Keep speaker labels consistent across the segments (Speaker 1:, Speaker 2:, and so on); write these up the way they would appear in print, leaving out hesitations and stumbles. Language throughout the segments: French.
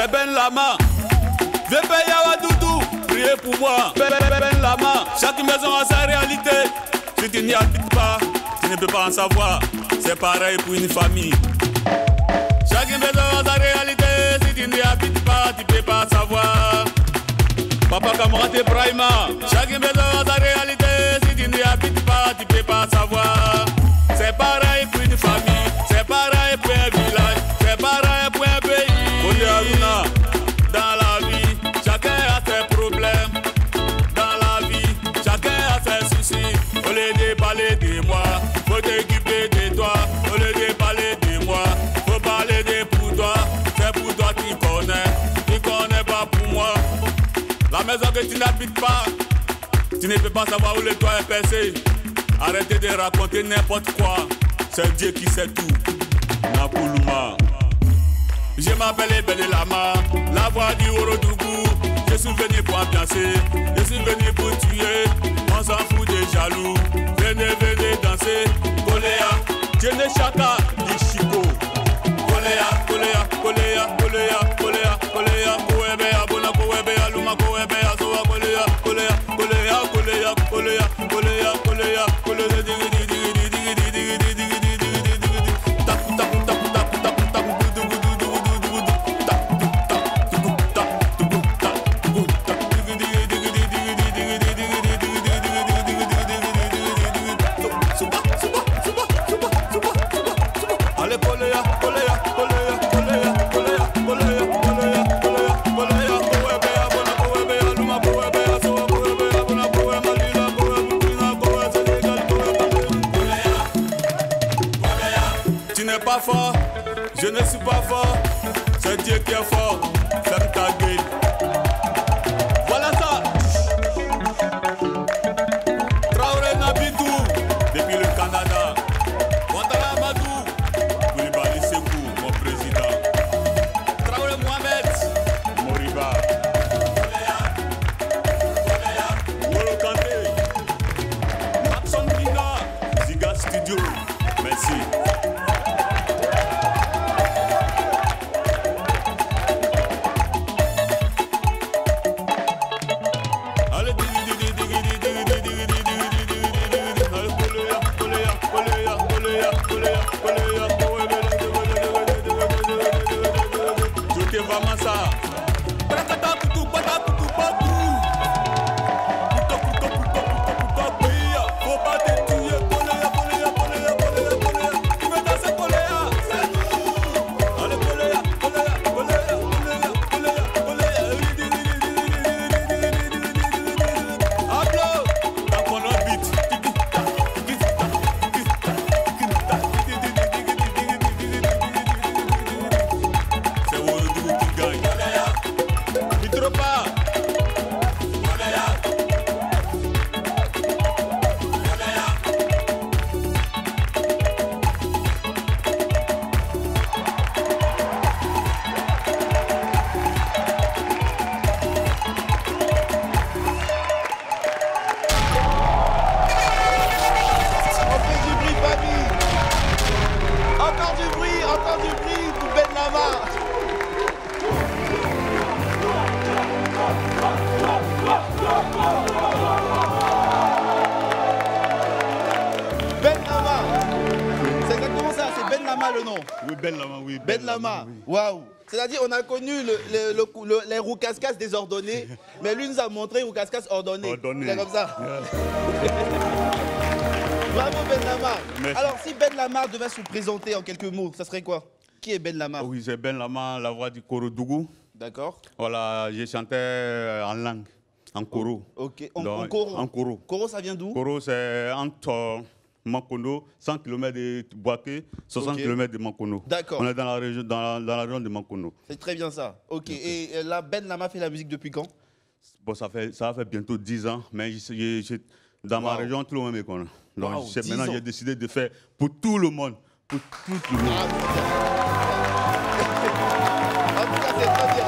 Speaker 1: c'est Ben Lama. VP Yawadoudou, priez pour moi. Ben Lama, chaque maison a sa réalité. Si tu n'y habites pas, tu ne peux pas en savoir. C'est pareil pour une famille. Chaque maison a sa réalité. Si tu n'y habites pas, tu ne peux pas savoir. Papa camarade Brahima, chaque maison a sa réalité. Si tu n'y habites pas, tu ne peux pas savoir. C'est pareil pour une famille, c'est pareil pour un village, c'est pareil pour un pays. Aruna, dans la vie, chacun a ses problèmes. Dans la vie, chacun a ses soucis. Au lieu de parler de moi, faut t'occuper de toi. Au lieu de parler de moi, faut parler de pour toi. C'est pour toi tu connais pas pour moi. La maison que tu n'habites pas, tu ne peux pas savoir où le toit est percé. Arrêtez de raconter n'importe quoi. C'est Dieu qui sait tout. Napoulouma. Je m'appelle Ben Lama, la voix du Orodougou. Je suis venu pour ambiancer, je suis venu pour tuer. On s'en fout des jaloux. Venez, venez danser. Koléa, Djene Chaka, du Chico. Koléa, Koléa, Koléa, Koléa, Koléa, Koléa, Kouébéa, Bona Kouébéa, Luma Kouébéa, Soa Koléa, Koléa, Koléa, Koléa, Koléa, Koléa, Koléa, Koléa, fort, je ne suis pas fort, c'est Dieu qui est fort, ferme ta gueule. Voilà ça. Traoré Nabidou, depuis le Canada. Ouattara Amadou, Koulibaly Sékou, mon président. Traoré Mohamed, Moriba. Wolo Kanté, Maxon Pina, Ziga Studio, merci.
Speaker 2: Ben Lama, waouh! C'est-à-dire, on a connu les Roucascas désordonnés, mais lui nous a montré Roucascas ordonné. C'est comme ça. Bravo Ben Lama. Merci. Alors, si Ben Lama devait se présenter en quelques mots, ça serait quoi? Qui est Ben Lama?
Speaker 1: Oui, c'est Ben Lama, la voix du Korodougou.
Speaker 2: D'accord.
Speaker 1: Voilà, je chantais en langue, en koro.
Speaker 2: Ok, en koro.
Speaker 1: En koro.
Speaker 2: Koro, ça vient d'où?
Speaker 1: Koro, c'est entre Mankono, 100 km de Boaké, 60 km de Mankono.
Speaker 2: D'accord.
Speaker 1: On est dans la région, dans la région de Mankono.
Speaker 2: C'est très bien ça. Ok. Et là, Ben Lama fait la musique depuis quand?
Speaker 1: Bon, ça fait bientôt 10 ans, mais dans ma région, tout le monde me connaît. Donc maintenant, j'ai décidé de faire pour tout le monde. Pour tout le monde.
Speaker 2: En tout cas, c'est très bien.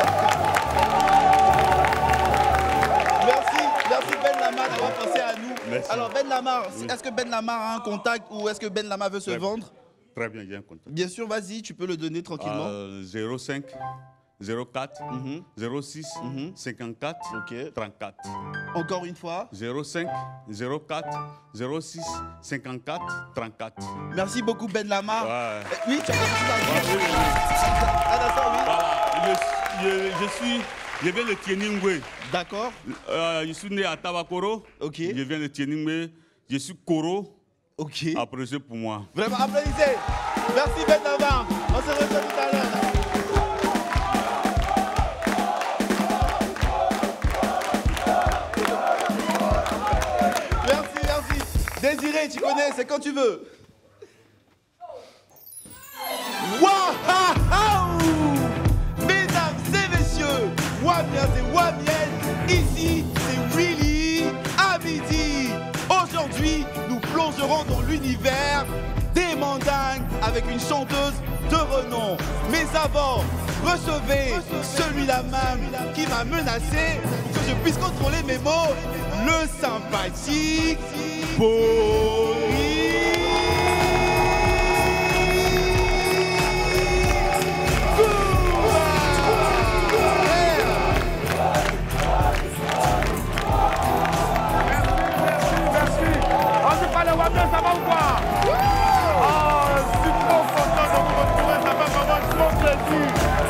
Speaker 2: Merci Ben Lama d'avoir pensé à nous. Merci. Alors Ben Lama, est-ce que Ben Lama a un contact ou est-ce que Ben Lama veut se vendre?
Speaker 1: Très bien, j'ai un contact.
Speaker 2: Bien sûr, vas-y, tu peux le donner tranquillement.
Speaker 1: 05 04 06 54 34.
Speaker 2: Encore une fois.
Speaker 1: 05 04 06 54 34.
Speaker 2: Merci beaucoup Ben Lama.
Speaker 1: Ouais.
Speaker 2: Oui, tu as
Speaker 1: je viens de Tieningwe.
Speaker 2: D'accord.
Speaker 1: Je suis né à Tabakoro.
Speaker 2: Ok.
Speaker 1: Je viens de Tieningwe. Je suis Koro.
Speaker 2: Ok.
Speaker 1: Appréciez pour moi.
Speaker 2: Vraiment, applaudissez. Merci Ben Lama. On se retrouve tout à l'heure. Désiré, tu connais, c'est quand tu veux. Waouh! Mesdames et messieurs, Wamiens et Wamiennes, ici c'est Willy Abidi. Aujourd'hui, nous plongerons dans l'univers des mandingues avec une chanteuse de renom. Mais avant, recevez celui-là même qui m'a menacé pour que je puisse contrôler mes mots, le sympathique Boris.
Speaker 3: Ça va ou quoi? Je suis trop content de vous retrouver, ça fait vraiment trop plaisir.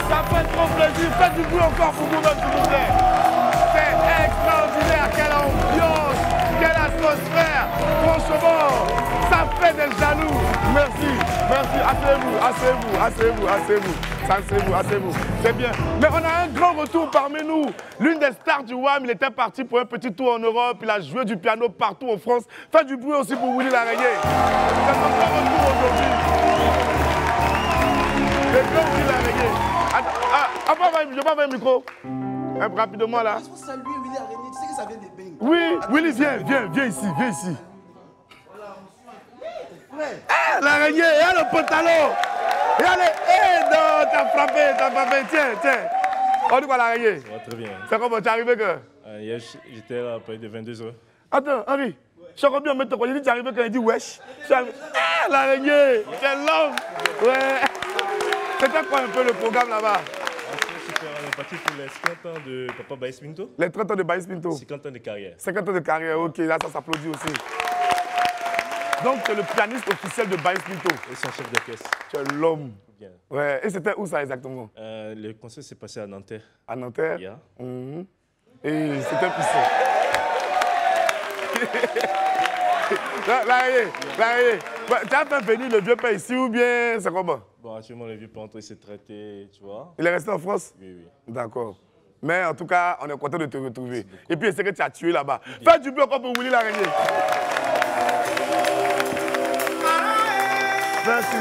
Speaker 3: Ça fait trop plaisir. Faites du bruit encore pour vous-même, s'il vous plaît. C'est extraordinaire, quelle ambiance, quelle atmosphère. Franchement, ça fait des jaloux. Merci, merci. Asseyez-vous, asseyez-vous, asseyez-vous, asseyez-vous. Asseyez-vous, asseyez-vous. C'est bien. Mais on a un grand retour parmi nous. L'une des stars du WAM, il était parti pour un petit tour en Europe. Il a joué du piano partout en France. Faites du bruit aussi pour Willy Laraignée. C'est un grand retour aujourd'hui. Le grand Willy Laraignée. Je vais pas avoir un micro. Rapidement là.
Speaker 2: Je pense saluer Willy Laraignée. Tu sais que ça vient des Beng.
Speaker 3: Oui, Willy, viens ici, viens ici. Ah, Laraignée, il y a le pantalon. Regardez, non, t'as frappé, tiens. On dit quoi Laraignée?
Speaker 4: Ça va très bien.
Speaker 3: C'est comment, t'es arrivé que?
Speaker 4: Hier, j'étais là à près de 22 h.
Speaker 3: Attends, Henri, je suis bien mettre quoi? J'ai dit, t'es arrivé quand il dit wesh. Ah, Laraignée, c'est l'homme. Ouais. C'était quoi un peu le programme là-bas?
Speaker 4: Super, on est parti pour les 50 ans de Papa Baïs Pinto.
Speaker 3: Les 30 ans de Baïs Pinto.
Speaker 4: 50 ans de carrière.
Speaker 3: 50 ans de carrière, ok, là ça s'applaudit aussi. Donc, tu es le pianiste officiel de Baïs Pinto.
Speaker 4: Et son chef d'orchestre.
Speaker 3: Tu es l'homme.
Speaker 4: Bien.
Speaker 3: Ouais, et c'était où ça exactement?
Speaker 4: Le concert s'est passé à Nanterre.
Speaker 3: À Nanterre?
Speaker 4: Yeah.
Speaker 3: Et c'était puissant. Laraignée. Tu as fait venir le vieux père ici ou bien c'est comment?
Speaker 4: Bon, actuellement, le vieux père il s'est traité, tu vois.
Speaker 3: Il est resté en France?
Speaker 4: Oui. D'accord.
Speaker 3: Mais en tout cas, on est content de te retrouver. Et puis, c'est que tu as tué là-bas. Fais du bruit encore pour Willy Laraignée. Merci.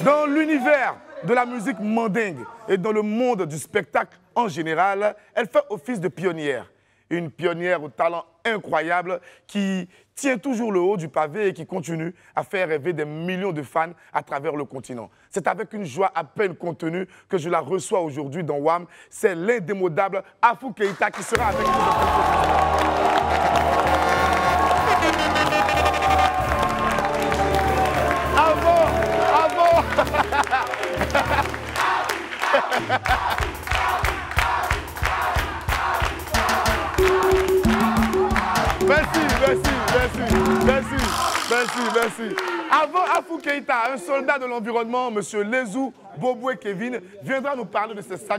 Speaker 3: Dans l'univers de la musique mandingue et dans le monde du spectacle en général, elle fait office de pionnière. Une pionnière au talent incroyable qui tient toujours le haut du pavé et qui continue à faire rêver des millions de fans à travers le continent. C'est avec une joie à peine contenue que je la reçois aujourd'hui dans WAM. C'est l'indémodable Afou Keïta qui sera avec nous. Avant. Merci. Avant Afou Keïta, un soldat de l'environnement, M. Lezou Boboué Kevin, viendra nous parler de ses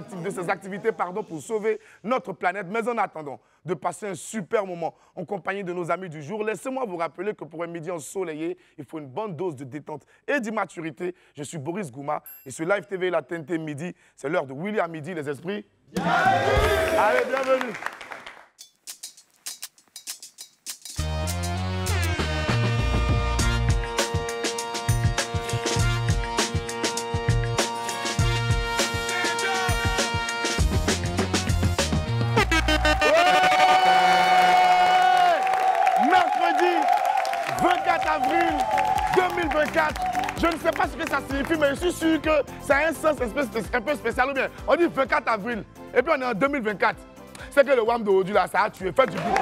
Speaker 3: activités pour sauver notre planète. Mais en attendant de passer un super moment en compagnie de nos amis du jour, laissez-moi vous rappeler que pour un midi ensoleillé, il faut une bonne dose de détente et d'immaturité. Je suis Boris Gouma et sur Live TV La TNT Midi, c'est l'heure de Willy à midi, les esprits. Allez, bienvenue. Avril 2024, je ne sais pas ce que ça signifie, mais je suis sûr que ça a un sens un peu spécial ou bien. On dit 24 avril, et puis on est en 2024. C'est que le WAM d'aujourd'hui là, ça a tué. Faites du bruit.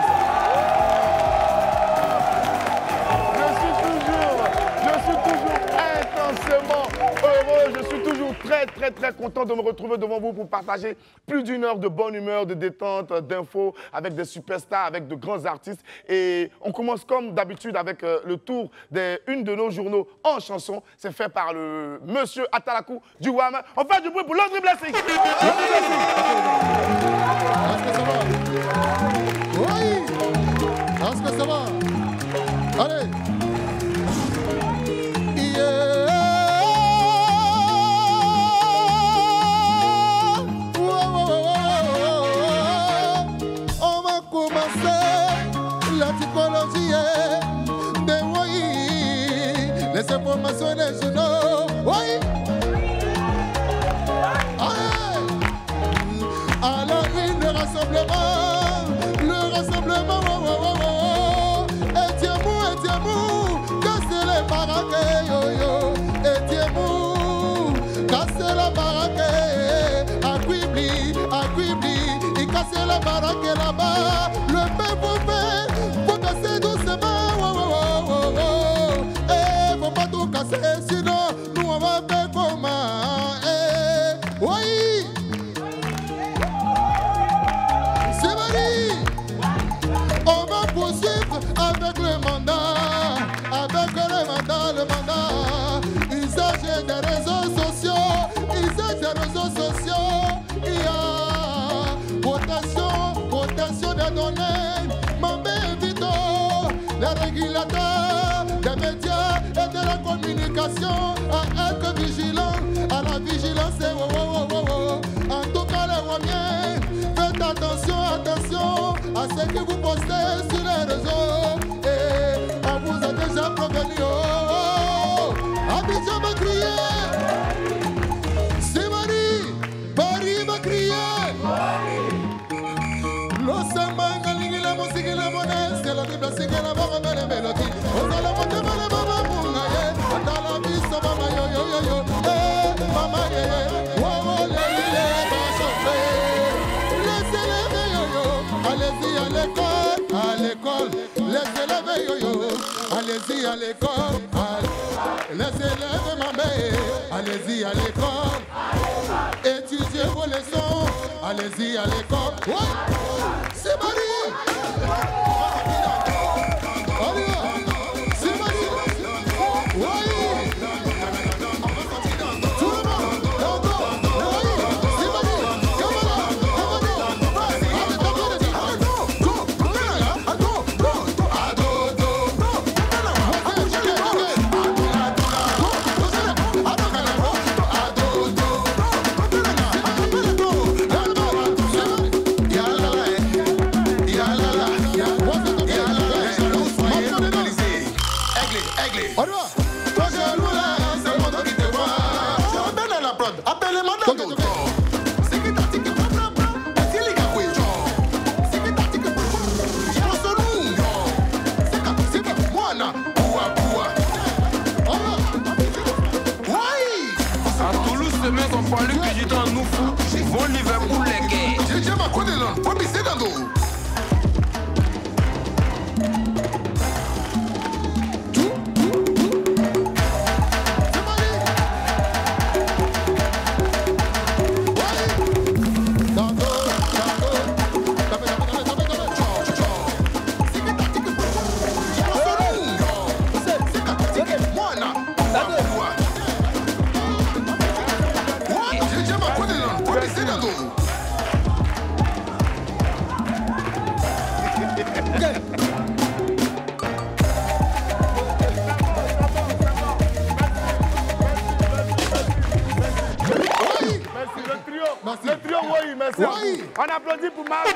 Speaker 3: Je suis toujours intensément heureux, je suis toujours très très content de me retrouver devant vous pour partager plus d'une heure de bonne humeur, de détente, d'infos avec des superstars, avec de grands artistes. Et on commence comme d'habitude avec le tour d'une de nos journaux en chanson. C'est fait par le monsieur Atalakou du WAM. On fait du bruit pour Laundry Blessing.
Speaker 5: Est-ce que ça va? Oui! Est-ce que ça va? Allez! On va commencer la typologie des oui, les informations des journaux. Oui! Alors le rassemblement, Etiemou, cassez les baraques, yo-yo, Etiemou, cassez la baraque, Akwibli, il casse la baraque là-bas, le peuple fait, faut casser doucement, eh, faut pas tout casser, sinon, nous on va faire comment, oui! On va poursuivre avec le mandat, usage des réseaux sociaux, il y a rotation des données, Mambé Vito, les régulateurs des médias et de la communication, à être vigilant, à la vigilance, en tout cas les Wamiens, faites attention à ce que vous postez sur les réseaux, et on vous a déjà prévenu, Abidjan va crier, c'est Paris va crier, l'Ossamanga, la musique, la monnaie, c'est la Bible, c'est la mort, mais les mélodies, on a la montée, mais les mamans, on a la vie, ça va, yo, maman, allez-y à l'école, les élèves yo-yo, allez-y à l'école, les élèves maman, allez-y à l'école, étudiez vos leçons, allez-y à l'école, ouais, c'est Marie, c'est Marie, ouais.
Speaker 3: On applaudit pour Maria.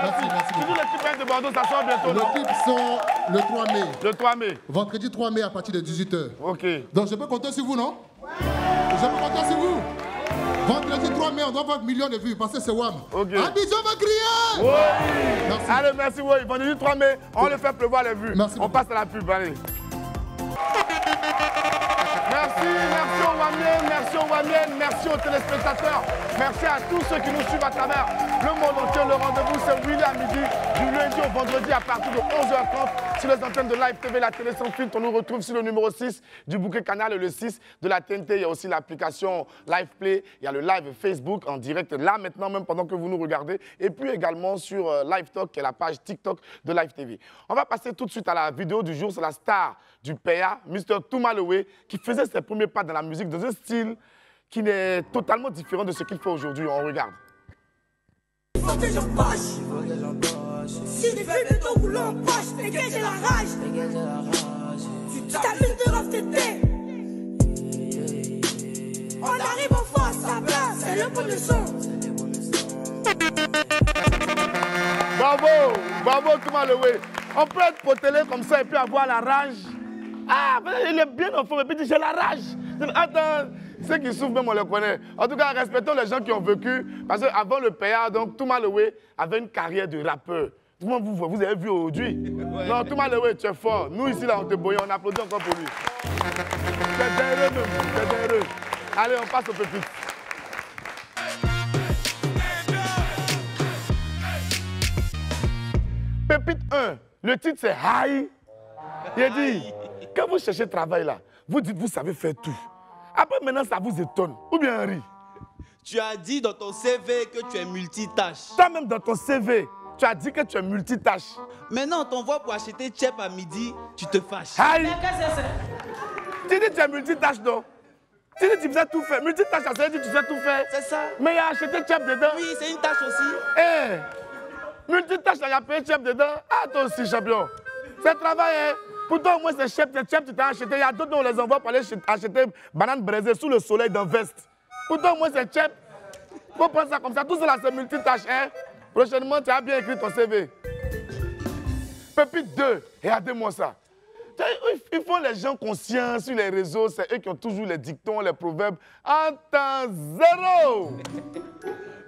Speaker 3: Merci. Toujours l'équipe de Bordeaux, ça sort bientôt.
Speaker 5: L'équipe sont le 3 mai.
Speaker 3: Le 3 mai.
Speaker 5: Vendredi 3 mai à partir de 18h.
Speaker 3: Ok.
Speaker 5: Donc je peux compter sur vous, non? Je peux compter sur vous. Vendredi 3 mai, on doit avoir millions de vues parce que c'est WAM.
Speaker 3: Ok.
Speaker 5: Abidjan va crier.
Speaker 3: Oui.
Speaker 5: Merci.
Speaker 3: Allez, merci, oui. Vendredi 3 mai, on le fait pleuvoir les vues.
Speaker 5: Merci.
Speaker 3: On passe à la pub, allez. Merci au Wamien, merci merci aux Wamiennes, merci aux téléspectateurs, merci à tous ceux qui nous suivent à travers le monde entier. Le rendez-vous, c'est Willy à midi, du lundi au vendredi à partir de 11h30 sur les antennes de Live TV, la télé sans filtre. On nous retrouve sur le numéro 6 du bouquet canal et le 6 de la TNT. Il y a aussi l'application Live Play, il y a le live Facebook en direct là maintenant, même pendant que vous nous regardez. Et puis également sur Live Talk, qui est la page TikTok de Live TV. On va passer tout de suite à la vidéo du jour. C'est la star du PA, Mr. Toumalewe, qui faisait ses premiers pas dans la musique dans un style qui est totalement différent de ce qu'il fait aujourd'hui. On regarde.
Speaker 6: Il faut que j'empoche. Si tu fais ton boulot en poche, dégage la rage. Tu t'amuses de l'OFTT. On arrive en force, ça va, c'est le bon de son.
Speaker 3: Bravo, bravo Toumalewe. On peut être potelé comme ça et puis avoir la rage. Ah, il est bien en forme et puis il dit j'ai la rage. Attends, ceux qui souffrent même on les connaît. En tout cas, respectons les gens qui ont vécu. Parce qu'avant le PA, donc Toumalewe avait une carrière de rappeur. Vous avez vu aujourd'hui? Ouais. Non, Toumalewe, tu es fort. Nous ici, là, on te boyait, on applaudit encore pour lui. C'est derrière même, c'est derrière. Allez, on passe au pépite. Pépite 1, le titre c'est Haï. Il a dit, quand vous cherchez travail là, vous dites vous savez faire tout. Après maintenant ça vous étonne, ou bien Henri?
Speaker 2: Tu as dit dans ton CV que tu es multitâche.
Speaker 3: Toi-même dans ton CV, tu as dit que tu es multitâche.
Speaker 2: Maintenant on t'envoie pour acheter tchèp à midi, tu te fâches.
Speaker 3: Haï. Tu dis que tu es multitâche donc. Tu dis que tu faisais tout faire. Multitâche, ça veut dire que tu fais tout faire.
Speaker 2: C'est ça.
Speaker 3: Mais il y a acheté tchèp dedans.
Speaker 2: Oui, c'est une tâche aussi.
Speaker 3: Eh, multitâche, il y a payé tchèp dedans. Ah, toi aussi, champion. C'est travail, hein. Pour toi, au moins, c'est tchèp, tu t'as acheté. Il y a d'autres, on les envoie pour aller acheter banane braisée sous le soleil dans veste. Pour toi, au moins, c'est tchèp. Faut prendre ça comme ça. Tout cela, c'est multitâche, hein. Prochainement, tu as bien écrit ton CV. Pépite 2, regardez-moi ça. Il faut les gens conscients sur les réseaux, c'est eux qui ont toujours les dictons, les proverbes. En temps zéro.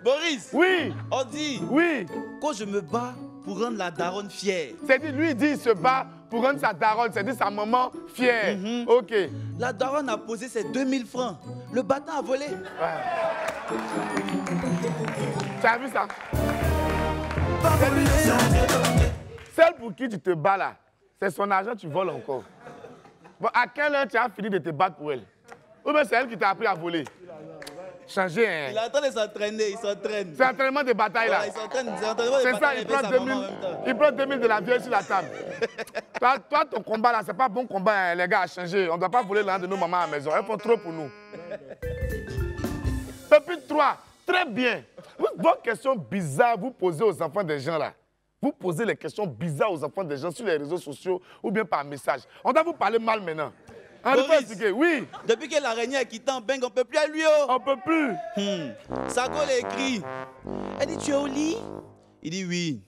Speaker 2: Boris.
Speaker 3: Oui.
Speaker 2: On dit.
Speaker 3: Oui.
Speaker 2: Quand je me bats pour rendre la daronne fière.
Speaker 3: C'est dit, lui, il dit, il se bat pour rendre sa daronne, c'est dit sa maman fière. Ok.
Speaker 2: La daronne a posé ses 2000 francs. Le bâtard a volé.
Speaker 3: Ouais. Tu as vu ça? Celle pour qui tu te bats là, c'est son argent, tu voles encore. Bon, à quelle heure tu as fini de te battre pour elle? Ou bien c'est elle qui t'a appris à voler? Changer, hein?
Speaker 2: Il est en train de s'entraîner, il s'entraîne.
Speaker 3: C'est entraînement de bataille là.
Speaker 2: Voilà, il s'entraîne,
Speaker 3: c'est ça, il prend 2000 de la vieille sur la table. toi, ton combat là, c'est pas bon combat, hein, les gars, à changer. On ne doit pas voler l'un de nos mamans à la maison. Elles font trop pour nous. Pépite 3, très bien. Vos questions bizarres, vous posez aux enfants des gens là. Vous posez les questions bizarres aux enfants des gens sur les réseaux sociaux ou bien par message. On doit vous parler mal maintenant. Oui.
Speaker 2: Depuis que l'araignée est quittée en bang, on ne peut plus à lui. Oh.
Speaker 3: On ne peut plus.
Speaker 2: Sago l'a écrit. Elle dit, tu es au lit? Il dit oui.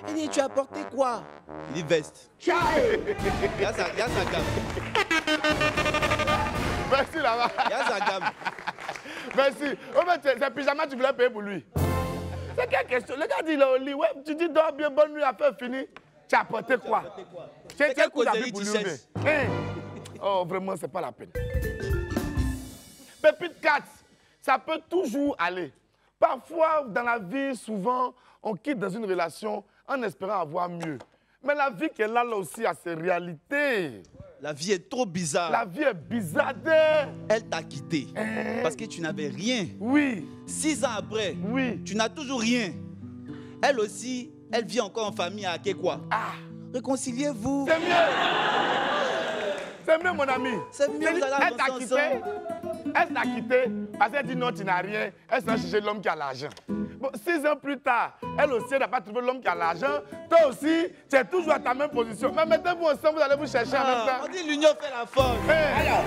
Speaker 2: Elle dit, tu as porté quoi? Il dit veste. Il y a sa gamme.
Speaker 3: Merci là-bas.
Speaker 2: Il y a sa gamme.
Speaker 3: Merci. Oh, mais c'est pyjama, tu voulais payer pour lui. C'est quelle question? Le gars dit, il est au lit. Ouais, tu dis, dors bien, bonne nuit, affaire finie. Tu as apporté quoi?
Speaker 2: C'est quel causerie tu cherches?
Speaker 3: Oh, vraiment, c'est pas la peine. Pépite 4, ça peut toujours aller. Parfois, dans la vie, souvent, on quitte dans une relation en espérant avoir mieux. Mais la vie qui est là aussi a ses réalités.
Speaker 2: La vie est trop bizarre.
Speaker 3: La vie est bizarre.
Speaker 2: Elle t'a quitté parce que tu n'avais rien.
Speaker 3: Oui.
Speaker 2: 6 ans après,
Speaker 3: oui.
Speaker 2: Tu n'as toujours rien. Elle aussi, elle vit encore en famille à Kekwa.
Speaker 3: Ah.
Speaker 2: Réconciliez-vous.
Speaker 3: C'est mieux. C'est mieux, mon ami.
Speaker 2: C'est mieux, vous allez
Speaker 3: elle t'a quitté. Elle t'a quitté parce qu'elle dit non, tu n'as rien. Elle s'est chercher l'homme qui a l'argent. Bon, 6 ans plus tard, elle aussi n'a pas trouvé l'homme qui a l'argent. Toi aussi, tu es toujours à ta même position. Mais mettez-vous ensemble, vous allez vous chercher en même temps.
Speaker 2: On dit l'union fait la force. Alors,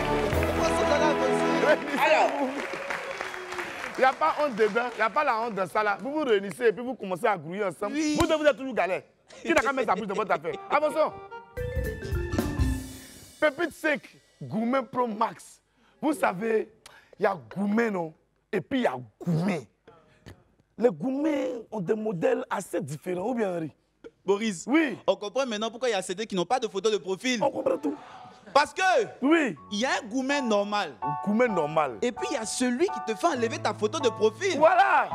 Speaker 3: il n'y a pas honte dedans, il n'y a pas la honte dans ça là. Vous vous réunissez et puis vous commencez à grouiller ensemble.
Speaker 2: Oui.
Speaker 3: Vous êtes toujours galère. Qui n'a qu'à mettre sa bouche dans votre affaire? Avançons. Pépite sec, Gourmet Pro Max. Vous savez, il y a Gourmet, non? Et puis il y a Gourmet. Les Gourmets ont des modèles assez différents, ou bien Henri?
Speaker 2: Boris,
Speaker 3: oui.
Speaker 2: On comprend maintenant pourquoi il y a CD qui n'ont pas de photo de profil.
Speaker 3: On comprend tout.
Speaker 2: Parce que
Speaker 3: Oui.
Speaker 2: il y a un gourmet normal.
Speaker 3: Un gourmet normal.
Speaker 2: Et puis il y a celui qui te fait enlever ta photo de profil.
Speaker 3: Voilà.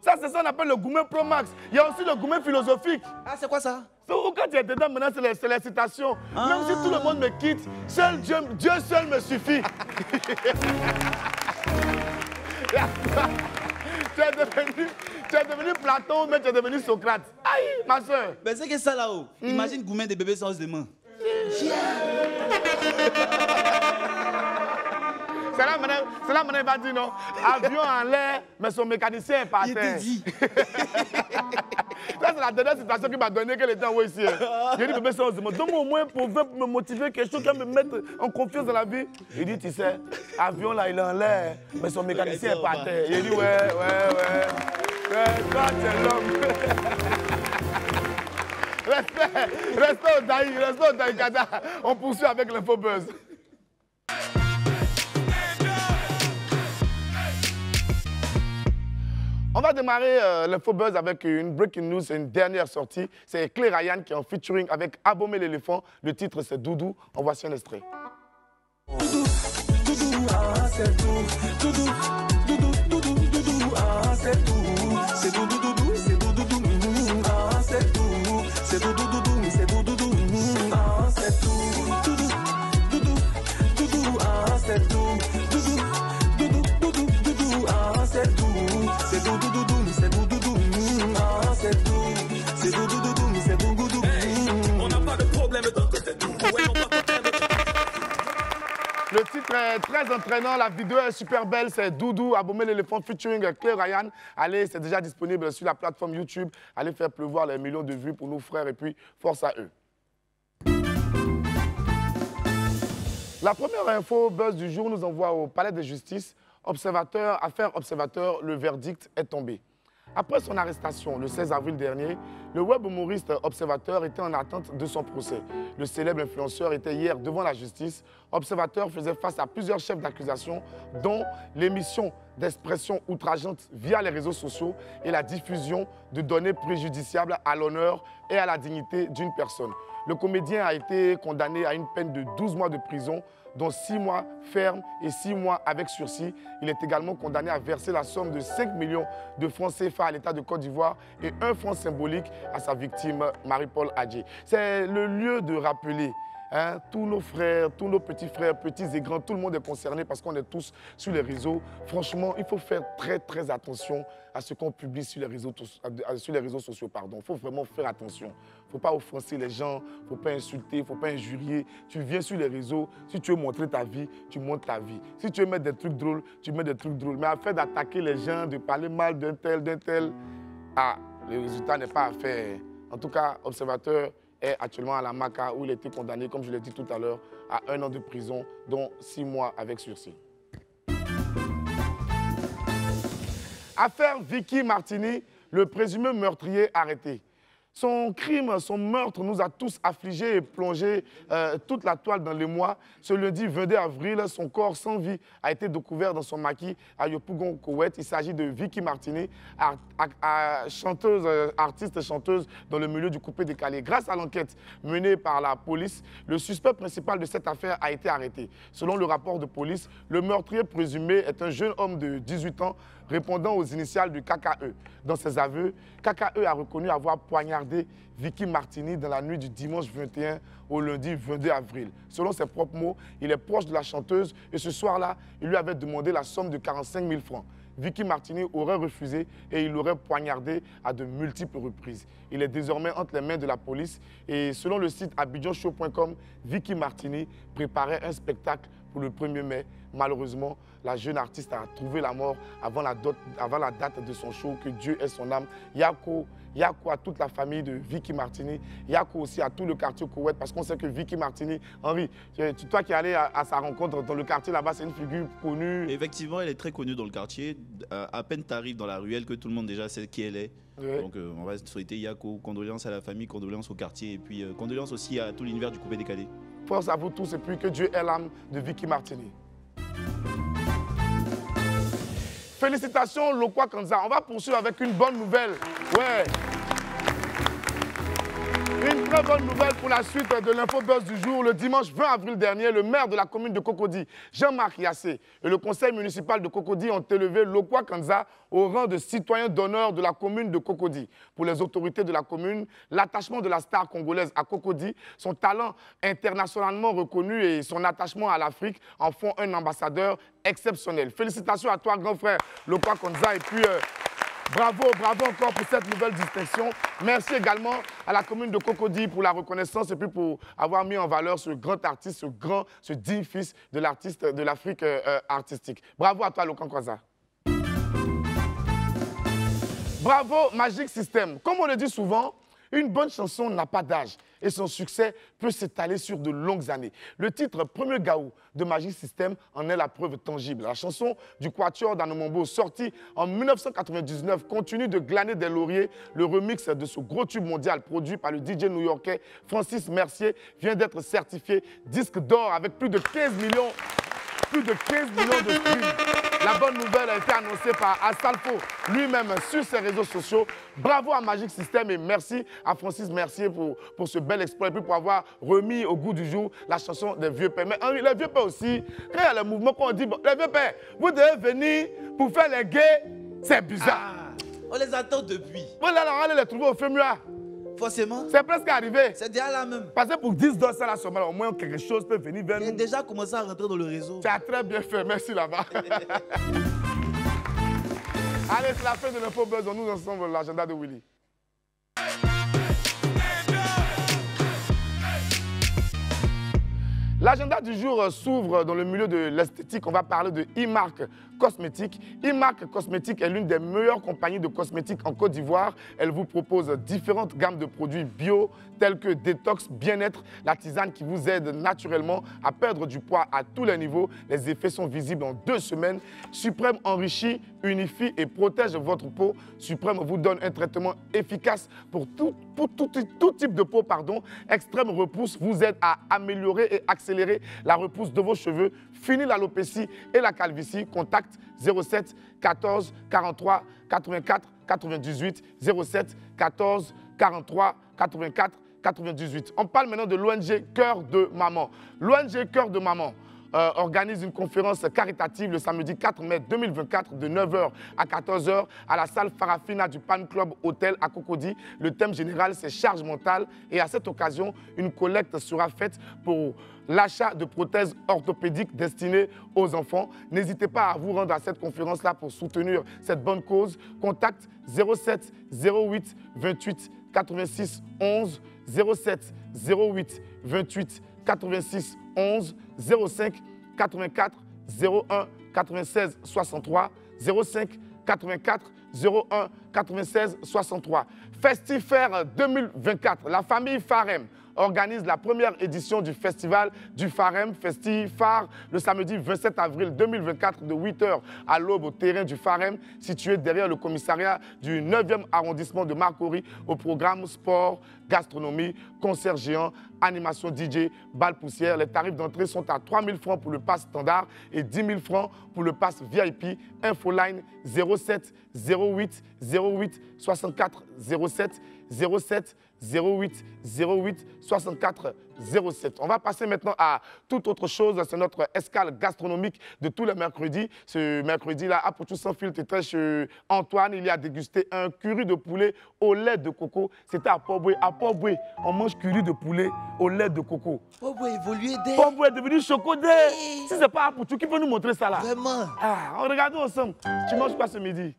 Speaker 3: Ça, c'est ça qu'on appelle le gourmet Pro Max. Il y a aussi le gourmet philosophique.
Speaker 2: Ah, c'est quoi ça?
Speaker 3: Quand tu es dedans, maintenant, c'est les citations. Même si tout le monde me quitte, seul Dieu seul me suffit. Tu es devenu Platon, mais tu es devenu Socrate. Aïe, ma soeur.
Speaker 2: Ben, c'est que ça là-haut. Imagine gourmet des bébés sans demain.
Speaker 3: C'est là maintenant, il va dire non. Avion en l'air, mais son mécanicien est par terre.
Speaker 2: Il te dit.
Speaker 3: Ça, c'est la dernière citation qu'il m'a donnée qu'elle était envoyée ici. J'ai dit, bébé, sans donne-moi au moins pour me motiver, quelque chose qui va me mettre en confiance dans la vie. Il dit, tu sais, avion là, il est en l'air, mais son mécanicien est par terre. Il dit, ouais. Toi, tu es l'homme. Restez au Daïkada. On poursuit avec l'info buzz. On va démarrer l'info buzz avec une breaking news, une dernière sortie. C'est Clay Ryan qui est en featuring avec Abomey l'éléphant. Le titre, c'est Doudou. En voici un extrait.
Speaker 7: Doudou, ah, c'est tout. Doudou, ah, c'est tout. C'est doudou, c'est doudou, ah, c'est tout. C'est doudou, c'est doudou, ah, c'est tout. Doudou, ah, c'est tout. Doudou, ah, c'est tout. C'est doudou, c'est doudou, ah, c'est tout. C'est doudou, c'est doudou. On n'a pas de problème tant que c'est tout.
Speaker 3: Le titre est très entraînant, la vidéo est super belle, c'est Doudou, Abomey l'éléphant featuring Clay Ryan. Allez, c'est déjà disponible sur la plateforme YouTube. Allez faire pleuvoir les millions de vues pour nos frères et puis force à eux. La première info buzz du jour nous envoie au palais de justice. Affaire observateur, le verdict est tombé. Après son arrestation le 16 avril dernier, le web humoriste Observateur était en attente de son procès. Le célèbre influenceur était hier devant la justice. Observateur faisait face à plusieurs chefs d'accusation, dont l'émission d'expression outrageante via les réseaux sociaux et la diffusion de données préjudiciables à l'honneur et à la dignité d'une personne. Le comédien a été condamné à une peine de 12 mois de prison, dont 6 mois ferme et 6 mois avec sursis. Il est également condamné à verser la somme de 5 millions de francs CFA à l'État de Côte d'Ivoire et 1 franc symbolique à sa victime, Marie-Paul Adjé. C'est le lieu de rappeler tous nos frères, tous nos petits frères, petits et grands, tout le monde est concerné parce qu'on est tous sur les réseaux. Franchement, il faut faire très attention à ce qu'on publie sur les réseaux sociaux. Il faut vraiment faire attention. Il ne faut pas offenser les gens, il ne faut pas insulter, il ne faut pas injurier. Tu viens sur les réseaux, si tu veux montrer ta vie, tu montres ta vie. Si tu veux mettre des trucs drôles, tu mets des trucs drôles. Mais afin d'attaquer les gens, de parler mal d'un tel, le résultat n'est pas à faire. En tout cas, Observateur est actuellement à la Maca où il a été condamné, comme je l'ai dit tout à l'heure, à 1 an de prison, dont 6 mois avec sursis. Affaire Vicky Martini, le présumé meurtrier arrêté. Son crime, son meurtre nous a tous affligés et plongé toute la toile dans les mois. Ce lundi 22 avril, son corps sans vie a été découvert dans son maquis à Yopougon, Koweït. Il s'agit de Vicky Martini, artiste-chanteuse dans le milieu du coupé-décalé. Grâce à l'enquête menée par la police, le suspect principal de cette affaire a été arrêté. Selon le rapport de police, le meurtrier présumé est un jeune homme de 18 ans répondant aux initiales du KKE. Dans ses aveux, KKE a reconnu avoir poignardé Vicky Martini dans la nuit du dimanche 21 au lundi 22 avril. Selon ses propres mots, il est proche de la chanteuse et ce soir-là, il lui avait demandé la somme de 45 000 francs. Vicky Martini aurait refusé et il l'aurait poignardé à de multiples reprises. Il est désormais entre les mains de la police et selon le site abidjanshow.com, Vicky Martini préparait un spectacle pour le 1er mai. Malheureusement, la jeune artiste a trouvé la mort avant la date de son show. Que Dieu ait son âme. Yako à toute la famille de Vicky Martini. Yako aussi à tout le quartier Koweït parce qu'on sait que Vicky Martini, Henri, toi qui es allé à sa rencontre dans le quartier là-bas, c'est une figure connue.
Speaker 8: Effectivement, elle est très connue dans le quartier. À peine tu arrives dans la ruelle que tout le monde déjà sait qui elle est. Ouais. Donc on va souhaiter Yako, condoléances à la famille, condoléances au quartier et puis condoléances aussi à tout l'univers du coupé décalé.
Speaker 3: Force à vous tous et puis que Dieu ait l'âme de Vicky Martini. Félicitations Lokwa Kanza. On va poursuivre avec une bonne nouvelle. Ouais. Une très bonne nouvelle pour la suite de l'infobuzz du jour. Le dimanche 20 avril dernier, le maire de la commune de Cocody, Jean-Marc Yassé, et le conseil municipal de Cocody ont élevé Lokwa Kanza au rang de citoyen d'honneur de la commune de Cocody. Pour les autorités de la commune, l'attachement de la star congolaise à Cocody, son talent internationalement reconnu et son attachement à l'Afrique en font un ambassadeur exceptionnel. Félicitations à toi, grand frère Lokwa Kanza, et puis bravo encore pour cette nouvelle distinction. Merci également à la commune de Cocody pour la reconnaissance et puis pour avoir mis en valeur ce grand artiste, ce digne fils de l'artiste de l'Afrique artistique. Bravo à toi, Lokwa Kanza. Bravo, Magic System. Comme on le dit souvent, une bonne chanson n'a pas d'âge et son succès peut s'étaler sur de longues années. Le titre « Premier Gaou » de Magic System en est la preuve tangible. La chanson du Quatuor d'Anomombo, sortie en 1999, continue de glaner des lauriers. Le remix de ce gros tube mondial produit par le DJ new-yorkais Francis Mercier vient d'être certifié disque d'or avec plus de 15 millions de streams. La bonne nouvelle a été annoncée par Astalfo lui-même sur ses réseaux sociaux. Bravo à Magic System et merci à Francis Mercier pour ce bel exploit et puis pour avoir remis au goût du jour la chanson des vieux pères. Mais les vieux pères aussi, quand il y a le mouvement qu'on dit, bon, les vieux pères, vous devez venir pour faire les gays, c'est bizarre.
Speaker 9: Ah, on les attend depuis.
Speaker 3: Voilà, alors allez les trouver au FEMUA.
Speaker 9: Forcément.
Speaker 3: C'est presque arrivé.
Speaker 9: C'est déjà là même.
Speaker 3: Parce que pour 10 $ ça, là, au moins quelque chose peut venir vers nous.
Speaker 9: J'ai déjà commencé à rentrer dans le réseau.
Speaker 3: Tu as très bien fait. Merci là-bas. Allez, c'est la fin de l'infobuzz. Nous en sommes l'agenda de Willy. L'agenda du jour s'ouvre dans le milieu de l'esthétique. On va parler de E-Mark Cosmétiques. E-Mark Cosmétiques est l'une des meilleures compagnies de cosmétiques en Côte d'Ivoire. Elle vous propose différentes gammes de produits bio tels que Détox, Bien-être, la tisane qui vous aide naturellement à perdre du poids à tous les niveaux. Les effets sont visibles en 2 semaines. Suprême enrichit, unifie et protège votre peau. Suprême vous donne un traitement efficace pour tout type de peau. Extrême repousse vous aide à améliorer et accélérer la repousse de vos cheveux. Fini l'alopécie et la calvitie. Contact 07 14 43 84 98 07 14 43 84 98. On parle maintenant de l'ONG Cœur de Maman. L'ONG Cœur de Maman organise une conférence caritative le samedi 4 mai 2024 de 9h à 14h à la salle Farafina du Pan Club Hôtel à Cocody. Le thème général, c'est charge mentale et à cette occasion, une collecte sera faite pour l'achat de prothèses orthopédiques destinées aux enfants. N'hésitez pas à vous rendre à cette conférence-là pour soutenir cette bonne cause. Contact 07 08 28 86 11 07 08 28 86 11 05 84 01 96 63 05 84 01 96 63. Festifaire 2024, la famille Farem organise la première édition du festival du Farem, Festifar, le samedi 27 avril 2024 de 8h à l'aube au terrain du Farem, situé derrière le commissariat du 9e arrondissement de Marcory, au programme sport, gastronomie, concert géant, animation DJ, bal poussière. Les tarifs d'entrée sont à 3 000 francs pour le pass standard et 10 000 francs pour le pass VIP. Infoline 07 08 08 64 07 07 08 08 64 07. On va passer maintenant à toute autre chose. C'est notre escale gastronomique de tous les mercredis. Ce mercredi-là, à Poitou sans filtre, était chez Antoine. Il y a dégusté un curry de poulet au lait de coco. C'était à Port-Boué. À Port-Boué, on mange curry de poulet au lait de coco.
Speaker 9: Port-Boué évolué dès.
Speaker 3: Port-Boué est devenu chocodé. Si c'est pas à Poitou, qui peut nous montrer ça là?
Speaker 9: Vraiment.
Speaker 3: Ah, on regarde ensemble. Tu manges quoi ce midi?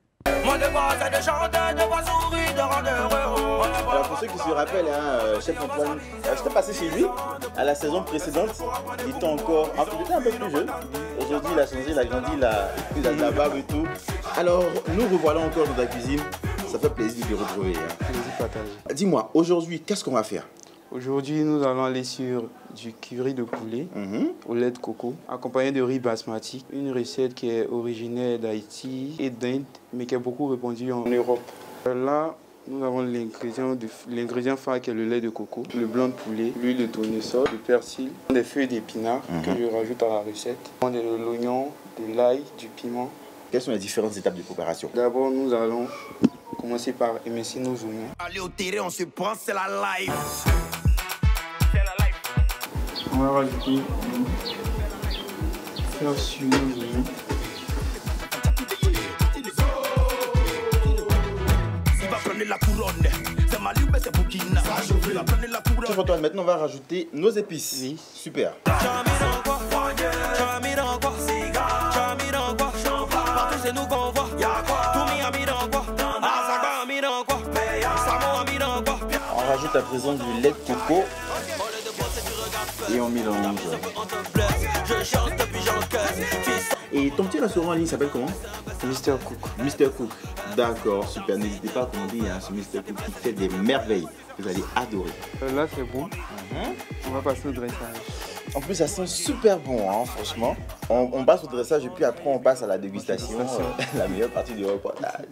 Speaker 7: Mon devoir c'est de chanter, de voir sourire, de rendre heureux.
Speaker 10: Alors pour ceux qui se rappellent, Chef Antoine, j'étais passé chez lui à la saison précédente. Il était encore un peu plus jeune. Aujourd'hui il a changé, il a grandi, il a de la barbe et tout. Alors nous revoilà encore dans la cuisine. Ça fait plaisir de les retrouver.
Speaker 11: Plaisir partagé.
Speaker 10: Dis-moi, aujourd'hui, qu'est-ce qu'on va faire?
Speaker 11: Aujourd'hui, nous allons aller sur du curry de poulet au lait de coco, accompagné de riz basmati. Une recette qui est originaire d'Haïti et d'Inde, mais qui est beaucoup répandue en Europe. Là, nous avons l'ingrédient phare qui est le lait de coco, le blanc de poulet, l'huile de tournesol, le persil, des feuilles d'épinards que je rajoute à la recette, de l'oignon, de l'ail, du piment.
Speaker 10: Quelles sont les différentes étapes de préparation?
Speaker 11: D'abord, nous allons commencer par émincer nos oignons.
Speaker 7: Aller au terrain, on se prend, c'est la life.
Speaker 11: va rajouter faire sur nos oignons.
Speaker 10: Chef Antoine, maintenant on va rajouter nos épices.
Speaker 11: Oui.
Speaker 10: Super. On rajoute à présent du lait de coco et on mélange. Et ton petit restaurant en ligne s'appelle comment?
Speaker 11: Mr. Cook.
Speaker 10: Mr. Cook. D'accord, super. N'hésitez pas à commander ce Mr. Cook qui fait des merveilles. Vous allez adorer.
Speaker 11: Là, c'est bon. On va passer au dressage.
Speaker 10: En plus, ça sent super bon, hein, franchement. On passe au dressage et puis après, on passe à la dégustation. La meilleure partie du reportage.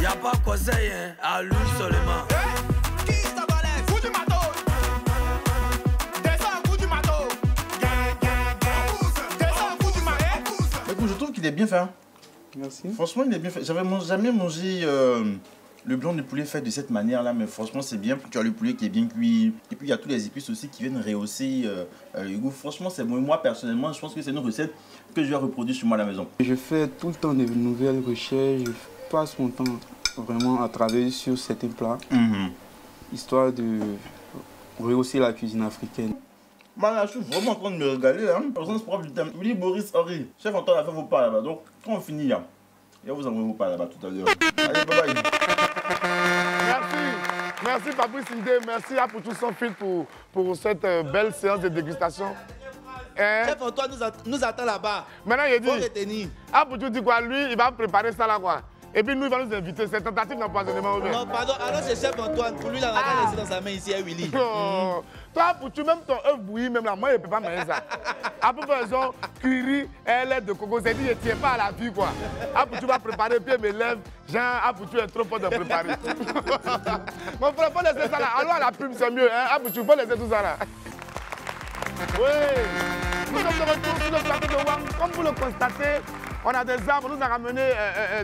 Speaker 7: Y'a pas conseil, hein, à lui seulement.
Speaker 10: Je trouve qu'il est bien fait. Hein.
Speaker 11: Merci.
Speaker 10: Franchement, il est bien fait. J'avais jamais mangé le blanc de poulet fait de cette manière-là, mais franchement, c'est bien. Tu as le poulet qui est bien cuit. Et puis, il y a tous les épices aussi qui viennent rehausser le goût. Franchement, c'est moi, personnellement, je pense que c'est une recette que je vais reproduire chez moi à la maison.
Speaker 11: Je fais tout le temps de nouvelles recherches. Je passe mon temps vraiment à travailler sur certains plats, histoire de rehausser la cuisine africaine.
Speaker 10: Là, je suis vraiment en train de me régaler. Hein. Au sens propre du terme. Oui, Boris Henry, chef Antoine a fait vos pas là-bas. Donc, quand on finit, là, il va vous envoyer vos pas là-bas tout à l'heure. Allez, bye bye.
Speaker 3: Merci. Merci Fabrice Ndé. Merci à pour tous sans fil pour cette belle séance de dégustation.
Speaker 9: Chef Antoine nous attend là-bas.
Speaker 3: Maintenant, il dit.
Speaker 9: Faut retenir.
Speaker 3: Ah, pour tout dire quoi, lui, il va préparer ça là, quoi. Et puis nous, il va nous inviter. C'est tentative d'empoisonnement.
Speaker 9: Non, pardon. Alors, c'est chef Antoine. Pour lui, il a laissé dans sa main ici à Willy.
Speaker 3: Toi, pour tu même ton œuf bouilli, même là, moi, je ne peux pas manger ça. À peu près, raison, curry et lait de coco, c'est dit, je ne tiens pas à la vie, quoi. Ah, pour tu vas préparer, puis mes lèvres, genre, ah, pour tu es trop fort de préparer. Mon frère, faut laisser ça là. Allons à la pub, c'est mieux, hein. Ah, pour tu faut laisser tout ça là. Oui. Nous sommes de retour sur le plateau de Wang. Comme vous le constatez, on a des arbres, nous avons ramené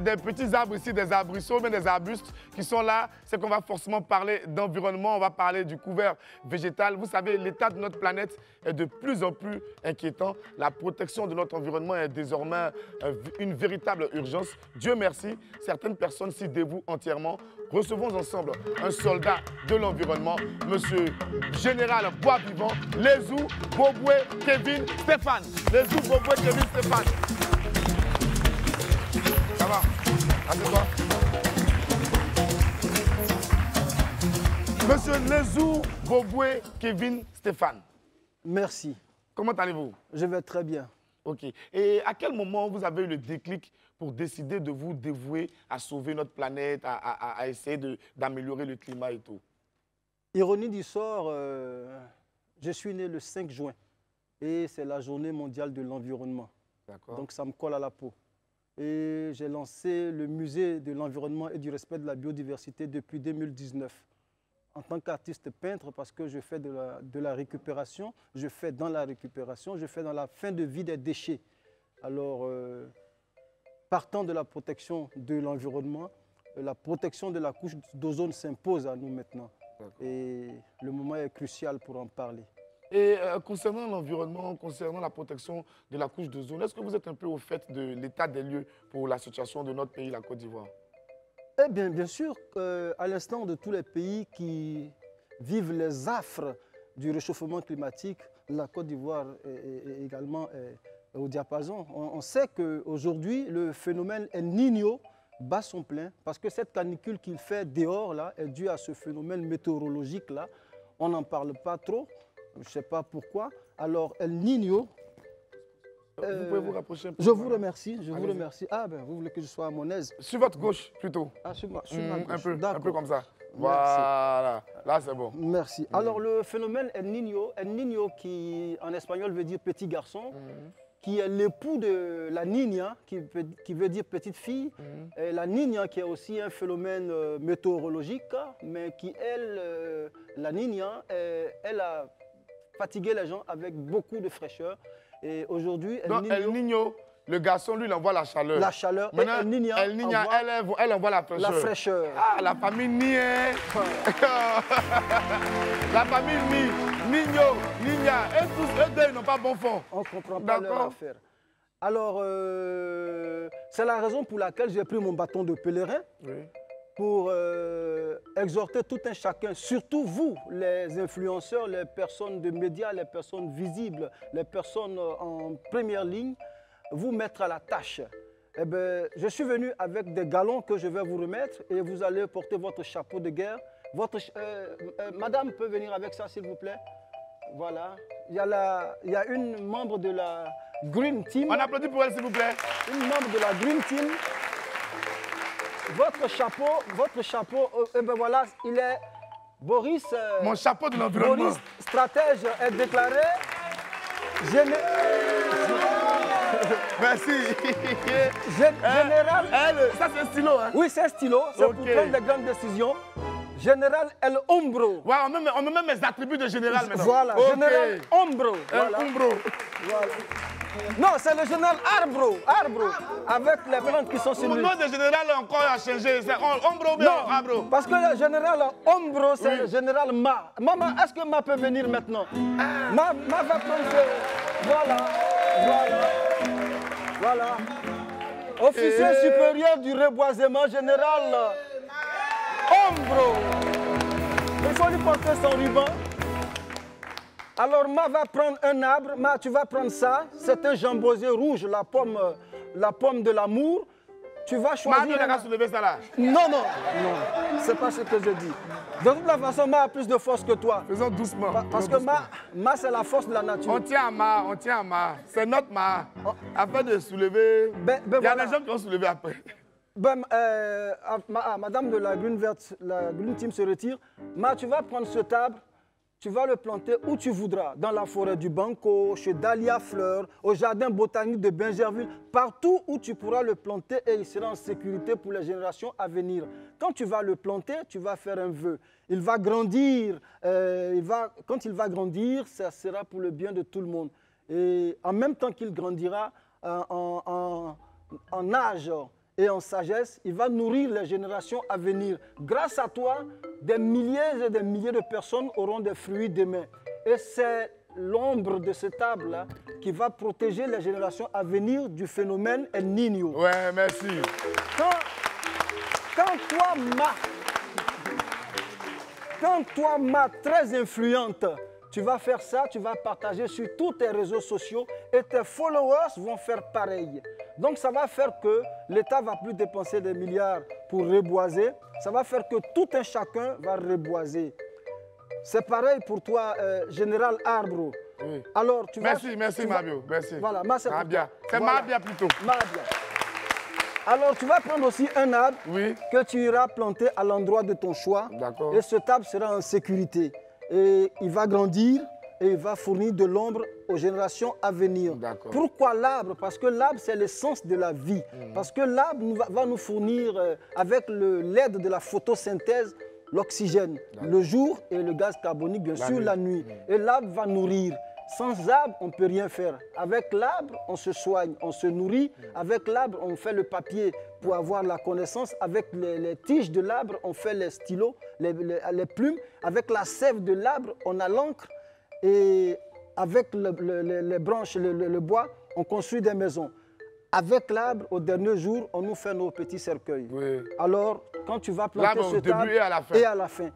Speaker 3: des petits arbres ici, des arbrisseaux, mais des arbustes qui sont là. C'est qu'on va forcément parler d'environnement, on va parler du couvert végétal. Vous savez, l'état de notre planète est de plus en plus inquiétant. La protection de notre environnement est désormais une véritable urgence. Dieu merci, certaines personnes s'y dévouent entièrement. Recevons ensemble un soldat de l'environnement, Monsieur Général Bois-Vivant, Lezou Boboué Kevin Stéphane. Lezou Boboué Kevin Stéphane. Ça va? Assieds-toi. Monsieur Lezou Boboué Kevin Stéphane.
Speaker 12: Merci.
Speaker 3: Comment allez-vous?
Speaker 12: Je vais très bien.
Speaker 3: Ok. Et à quel moment vous avez eu le déclic pour décider de vous dévouer à sauver notre planète, à essayer d'améliorer le climat et tout?
Speaker 12: Ironie du sort, je suis né le 5 juin et c'est la journée mondiale de l'environnement. Donc ça me colle à la peau. Et j'ai lancé le musée de l'environnement et du respect de la biodiversité depuis 2019. En tant qu'artiste peintre, parce que je fais de la récupération, je fais dans la récupération, je fais dans la fin de vie des déchets. Alors, partant de la protection de l'environnement, la protection de la couche d'ozone s'impose à nous maintenant. Et le moment est crucial pour en parler.
Speaker 3: Et concernant l'environnement, concernant la protection de la couche d'ozone, est-ce que vous êtes un peu au fait de l'état des lieux pour la situation de notre pays, la Côte d'Ivoire?
Speaker 12: Eh bien, bien sûr, à l'instant de tous les pays qui vivent les affres du réchauffement climatique, la Côte d'Ivoire est également au diapason. On sait qu'aujourd'hui, le phénomène El Niño bat son plein parce que cette canicule qu'il fait dehors là, est due à ce phénomène météorologique là. On n'en parle pas trop, je ne sais pas pourquoi. Alors El Niño...
Speaker 3: vous pouvez vous rapprocher un peu.
Speaker 12: Je vous remercie, je vous remercie. Ah ben, vous voulez que je sois à mon aise?
Speaker 3: Sur votre gauche plutôt.
Speaker 12: Ah, sur ma gauche.
Speaker 3: Un peu comme ça. Voilà, là c'est bon.
Speaker 12: Merci. Alors le phénomène El Niño qui en espagnol veut dire petit garçon, qui est l'époux de la Niña, qui veut dire petite fille. Et la Niña qui est aussi un phénomène météorologique, mais qui elle, la Niña, elle a fatigué les gens avec beaucoup de fraîcheur. Et aujourd'hui,
Speaker 3: El Niño, Le garçon, lui, il envoie la chaleur.
Speaker 12: La chaleur.
Speaker 3: Maintenant,
Speaker 12: et El Niña
Speaker 3: elle envoie la fraîcheur.
Speaker 12: La fraîcheur.
Speaker 3: Ah, la famille Nié. La famille Nino, Niña. Et tous, eux deux, ils n'ont pas bon fond.
Speaker 12: On ne comprend pas leur affaire. Alors, c'est la raison pour laquelle j'ai pris mon bâton de pèlerin. Oui. Pour exhorter tout un chacun, surtout vous, les influenceurs, les personnes de médias, les personnes visibles, les personnes en première ligne, vous mettre à la tâche. Eh bien, je suis venu avec des galons que je vais vous remettre et vous allez porter votre chapeau de guerre. Madame peut venir avec ça, s'il vous plaît. Voilà. Il y a une membre de la Green Team.
Speaker 3: On applaudit pour elle, s'il vous plaît.
Speaker 12: Une membre de la Green Team. Votre chapeau, eh ben voilà, il est Boris.
Speaker 3: Mon chapeau de l'environnement.
Speaker 12: Boris, stratège, est déclaré.
Speaker 3: Merci.
Speaker 12: Général.
Speaker 3: Ça, c'est un stylo, hein?
Speaker 12: Oui, c'est un stylo. C'est pour prendre des grandes décisions. Général El Ombro.
Speaker 3: Ouais, on met mes attributs de général maintenant.
Speaker 12: Voilà, Général Ombro.
Speaker 3: Voilà. Ombro.
Speaker 12: Voilà. Non, c'est le général Arbro, avec les plantes qui sont sur lui.
Speaker 3: Le nom de général encore a changé, c'est Ombro ou bien Arbro?
Speaker 12: Parce que le général Ombro, c'est le général Ma. Maman, est-ce que Ma peut venir maintenant? Ma va prendre Voilà. Officier supérieur du reboisement, général Ombro. Il faut lui porter son ruban. Alors, Ma va prendre un arbre. Ma, tu vas prendre ça. C'est un jambosier rouge, la pomme de l'amour. Tu vas choisir...
Speaker 3: Ma, tu n'as soulever ça là?
Speaker 12: Non. C'est pas ce que je dis. De toute la façon, Ma a plus de force que toi.
Speaker 3: Faisons doucement.
Speaker 12: Parce que Ma, c'est la force de la nature.
Speaker 3: On tient à Ma. C'est notre Ma. Afin de soulever... Il y a des gens qui vont soulever après.
Speaker 12: Madame de la Green Team se retire. Ma, tu vas prendre cet arbre. Tu vas le planter où tu voudras, dans la forêt du Banco, chez Dahlia Fleur, au jardin botanique de Bingerville, partout où tu pourras le planter et il sera en sécurité pour les générations à venir. Quand tu vas le planter, tu vas faire un vœu. Il va grandir, quand il va grandir, ça sera pour le bien de tout le monde. Et en même temps qu'il grandira en âge et en sagesse, il va nourrir les générations à venir. Grâce à toi, des milliers et des milliers de personnes auront des fruits demain. Et c'est l'ombre de cet arbre-là qui va protéger les générations à venir du phénomène El Niño.
Speaker 3: Ouais, merci.
Speaker 12: Quand toi, Ma, très influente, tu vas faire ça, tu vas partager sur tous tes réseaux sociaux et tes followers vont faire pareil. Donc ça va faire que l'État ne va plus dépenser des milliards pour reboiser. Ça va faire que tout un chacun va reboiser. C'est pareil pour toi, Général Arbro.
Speaker 3: Oui.
Speaker 12: Alors,
Speaker 3: merci, Mabio. Merci.
Speaker 12: Voilà,
Speaker 3: c'est Mabia plutôt.
Speaker 12: Mabia. Alors, tu vas prendre aussi un arbre que tu iras planter à l'endroit de ton choix.
Speaker 3: D'accord.
Speaker 12: Et cet arbre sera en sécurité. Et il va grandir et il va fournir de l'ombre aux générations à venir. Pourquoi l'arbre? Parce que l'arbre, c'est l'essence de la vie. Parce que l'arbre va nous fournir, avec l'aide de la photosynthèse, l'oxygène, le jour et le gaz carbonique, bien sûr, la nuit. Et l'arbre va nourrir. Sans arbre, on ne peut rien faire. Avec l'arbre, on se soigne, on se nourrit. Avec l'arbre, on fait le papier pour avoir la connaissance. Avec les tiges de l'arbre, on fait les stylos, les plumes. Avec la sève de l'arbre, on a l'encre. Et avec les branches, le bois, on construit des maisons. Avec l'arbre, au dernier jour, on nous fait nos petits cercueils. Oui. Alors, quand tu vas planter cet arbre, et à la fin.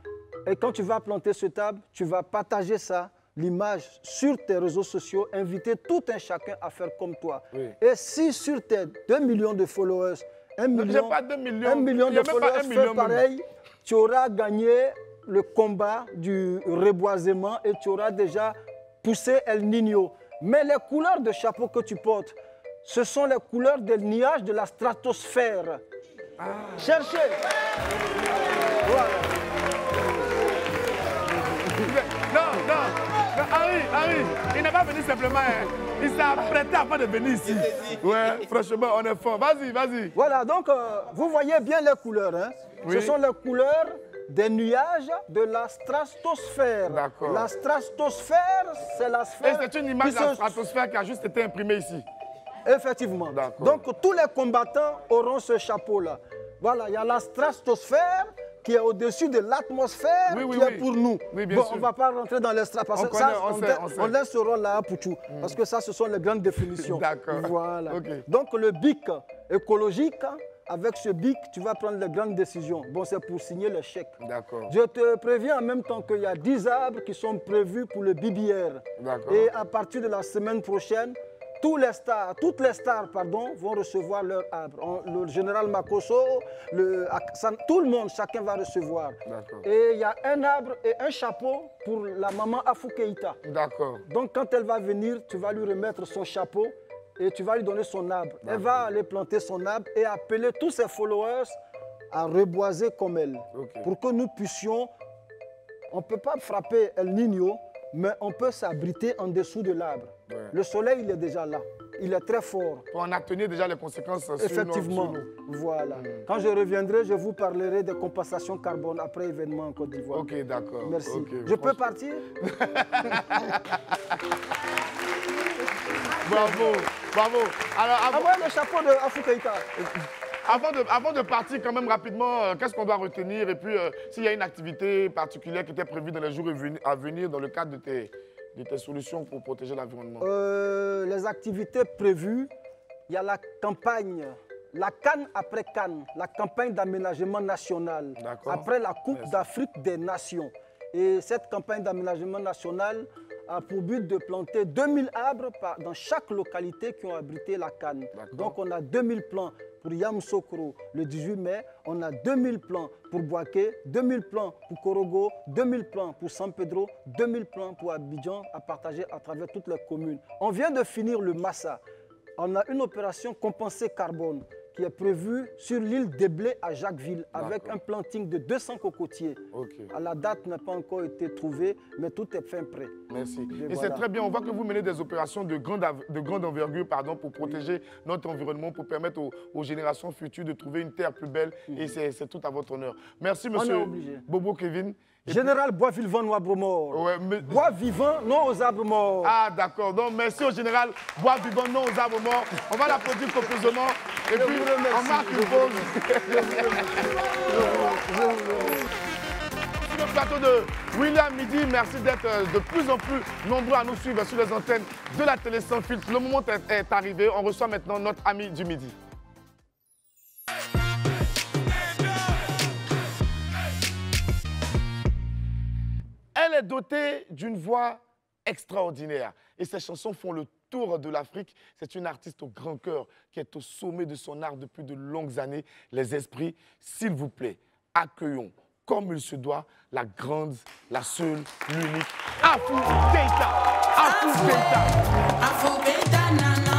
Speaker 12: Et quand tu vas planter cet arbre, tu vas partager ça, l'image sur tes réseaux sociaux, inviter tout un chacun à faire comme toi. Oui. Et si sur tes 2 millions de followers, 1 million,
Speaker 3: pas 2 millions,
Speaker 12: 1 million de followers fait pareil, tu auras gagné le combat du reboisement et tu auras déjà poussé El Niño. Mais les couleurs de chapeau que tu portes, ce sont les couleurs des nuages de la stratosphère. Cherchez. Voilà.
Speaker 3: Non, Henri, il n'est pas venu simplement, hein. Il s'est apprêté avant de venir ici. Ouais, franchement, on est fort. Vas-y.
Speaker 12: Voilà, donc vous voyez bien les couleurs. Hein. Oui. Ce sont les couleurs des nuages de la stratosphère.
Speaker 3: D'accord.
Speaker 12: La stratosphère, c'est la sphère...
Speaker 3: Et c'est une image de la stratosphère qui a juste été imprimée ici.
Speaker 12: Effectivement. Donc tous les combattants auront ce chapeau-là. Voilà, il y a la stratosphère qui est au-dessus de l'atmosphère qui est pour nous. Bon, on ne va pas rentrer dans l'extra parce que ça, on laisse ce rôle-là à Pouchou. Parce que ça, ce sont les grandes définitions. D'accord. Voilà. Donc le BIC écologique, avec ce BIC, tu vas prendre les grandes décisions. Bon, c'est pour signer le chèque. D'accord. Je te préviens en même temps qu'il y a 10 arbres qui sont prévus pour le BBR. D'accord. Et à partir de la semaine prochaine, toutes les stars vont recevoir leur arbre. Le général Makosso, tout le monde, chacun va recevoir. Et il y a un arbre et un chapeau pour la maman Afou Keïta. D'accord. Donc quand elle va venir, tu vas lui remettre son chapeau et tu vas lui donner son arbre. Elle va aller planter son arbre et appeler tous ses followers à reboiser comme elle. Pour que nous puissions, on ne peut pas frapper El Niño, mais on peut s'abriter en dessous de l'arbre. Le soleil, il est déjà là. Il est très fort.
Speaker 3: Pour en atténuer déjà les conséquences sur
Speaker 12: Effectivement.
Speaker 3: nous.
Speaker 12: Voilà. Quand je reviendrai, je vous parlerai des compensations carbone après événement en Côte d'Ivoire. Ok, d'accord. Merci. Je peux partir?
Speaker 3: Bravo, bravo. Alors,
Speaker 12: le chapeau de Afou Keïta.
Speaker 3: Avant de partir quand même rapidement, qu'est-ce qu'on doit retenir? Et puis, s'il y a une activité particulière qui était prévue dans les jours à venir dans le cadre de tes solutions pour protéger l'environnement?
Speaker 12: Les activités prévues, il y a la campagne, la Cannes après Cannes, la campagne d'aménagement national, après la Coupe d'Afrique des Nations. Et cette campagne d'aménagement national a pour but de planter 2000 arbres dans chaque localité qui ont abrité la Cannes. Donc on a 2000 plants pour Yamoussoukro le 18 mai, on a 2000 plants pour Boaké, 2000 plants pour Korogo, 2000 plants pour San Pedro, 2000 plants pour Abidjan à partager à travers toutes les communes. On vient de finir le Massa. On a une opération compensée carbone qui est prévue sur l'île des Blés à Jacquesville avec un planting de 200 cocotiers. À la date n'a pas encore été trouvée, mais tout est fin prêt.
Speaker 3: Merci. Et c'est très bien, on voit que vous menez des opérations de grande envergure pour protéger notre environnement, pour permettre aux générations futures de trouver une terre plus belle. Et c'est tout à votre honneur. Merci, monsieur Bobo Kevin.
Speaker 12: Général Bois Vivant, non arbres morts. Bois vivant, non aux arbres morts.
Speaker 3: Ah, d'accord. Donc, merci au général Bois Vivant, non aux arbres morts. On va l'applaudir copieusement. Et puis, on marque une pause. Sur le plateau de William Midi, merci d'être de plus en plus nombreux à nous suivre sur les antennes de la télé sans filtre. Le moment est arrivé. On reçoit maintenant notre ami du midi. Elle est dotée d'une voix extraordinaire et ses chansons font le tour de l'Afrique. C'est une artiste au grand cœur qui est au sommet de son art depuis de longues années. Les esprits, s'il vous plaît, accueillons comme il se doit la grande, la seule, l'unique Afou Keïta. Afou Keïta. Afou Keïta, nana.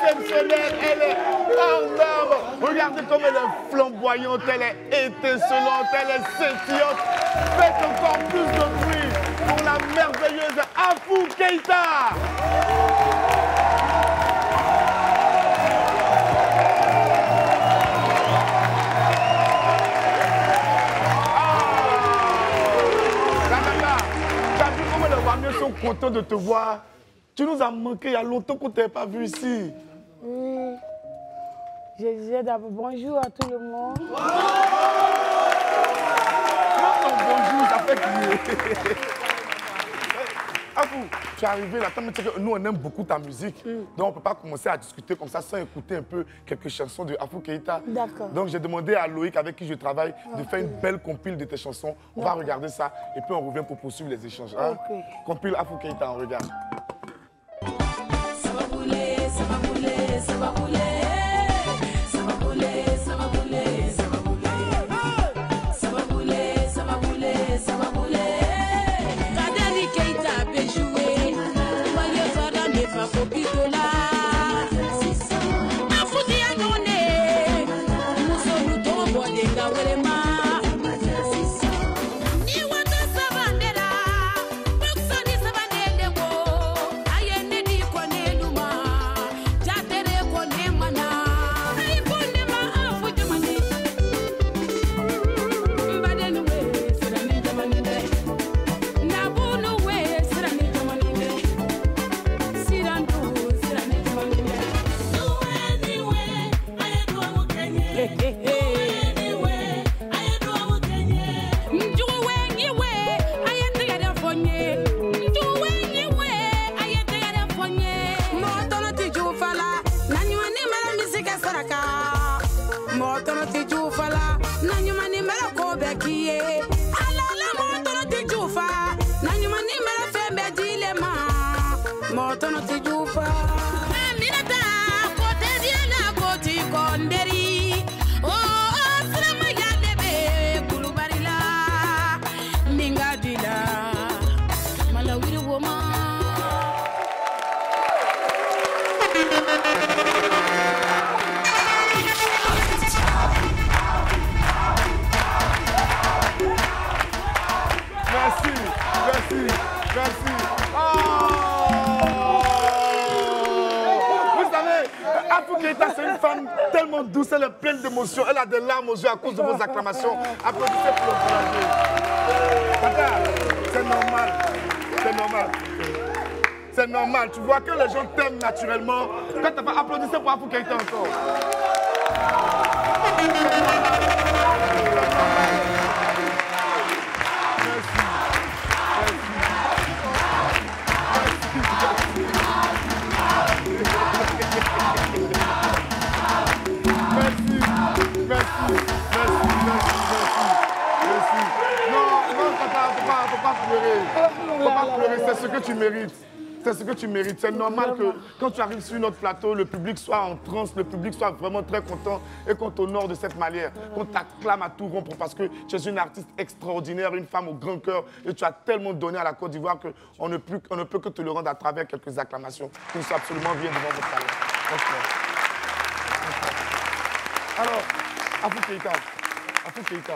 Speaker 3: exceptionnelle, elle est hors norme. Regardez comme elle est flamboyante, elle est étincelante, elle est scintillante. Faites encore plus de bruit pour la merveilleuse Afou Keïta. Ils sont contents de te voir. Tu nous as manqué, il y a longtemps qu'on ne t'avait pas vu ici.
Speaker 13: Oui. Je disais d'abord bonjour à tout le monde.
Speaker 3: Bonjour, ça fait crier. Afou, tu es arrivé là, nous on aime beaucoup ta musique. Donc on ne peut pas commencer à discuter comme ça sans écouter un peu quelques chansons de Afou Keïta.
Speaker 13: D'accord.
Speaker 3: Donc j'ai demandé à Loïc avec qui je travaille de faire une belle compile de tes chansons. On va regarder ça et puis on revient pour poursuivre les échanges. Hein?
Speaker 13: Okay.
Speaker 3: Compile Afou Keïta, on regarde.
Speaker 6: Ça va bouler, ça va bouler, ça va bouler. Ça va bouler, ça va bouler, ça va bouler. Ça va bouler, ça va bouler, ça va bouler. Kaderi Keïta peut jouer. Voyez Fada mais pas copito là. Afouti a donné. Mousso nous tombe des gawelema.
Speaker 3: C'est une femme tellement douce, elle est pleine d'émotions, elle a des larmes aux yeux à cause de vos acclamations. Applaudissez pour l'encourager. Tata, c'est normal, c'est normal. C'est normal, tu vois que les gens t'aiment naturellement. Quand t'as pas applaudissez pour Afou Keïta encore. Faut pas pleurer, c'est ce que tu mérites. C'est ce que tu mérites. C'est normal que quand tu arrives sur notre plateau, le public soit en transe, le public soit vraiment très content et qu'on t'honore de cette manière, qu'on t'acclame à tout rompre parce que tu es une artiste extraordinaire, une femme au grand cœur et tu as tellement donné à la Côte d'Ivoire qu'on ne peut que te le rendre à travers quelques acclamations qui nous sont absolument bien devant votre talent. Alors, Afou Keïta,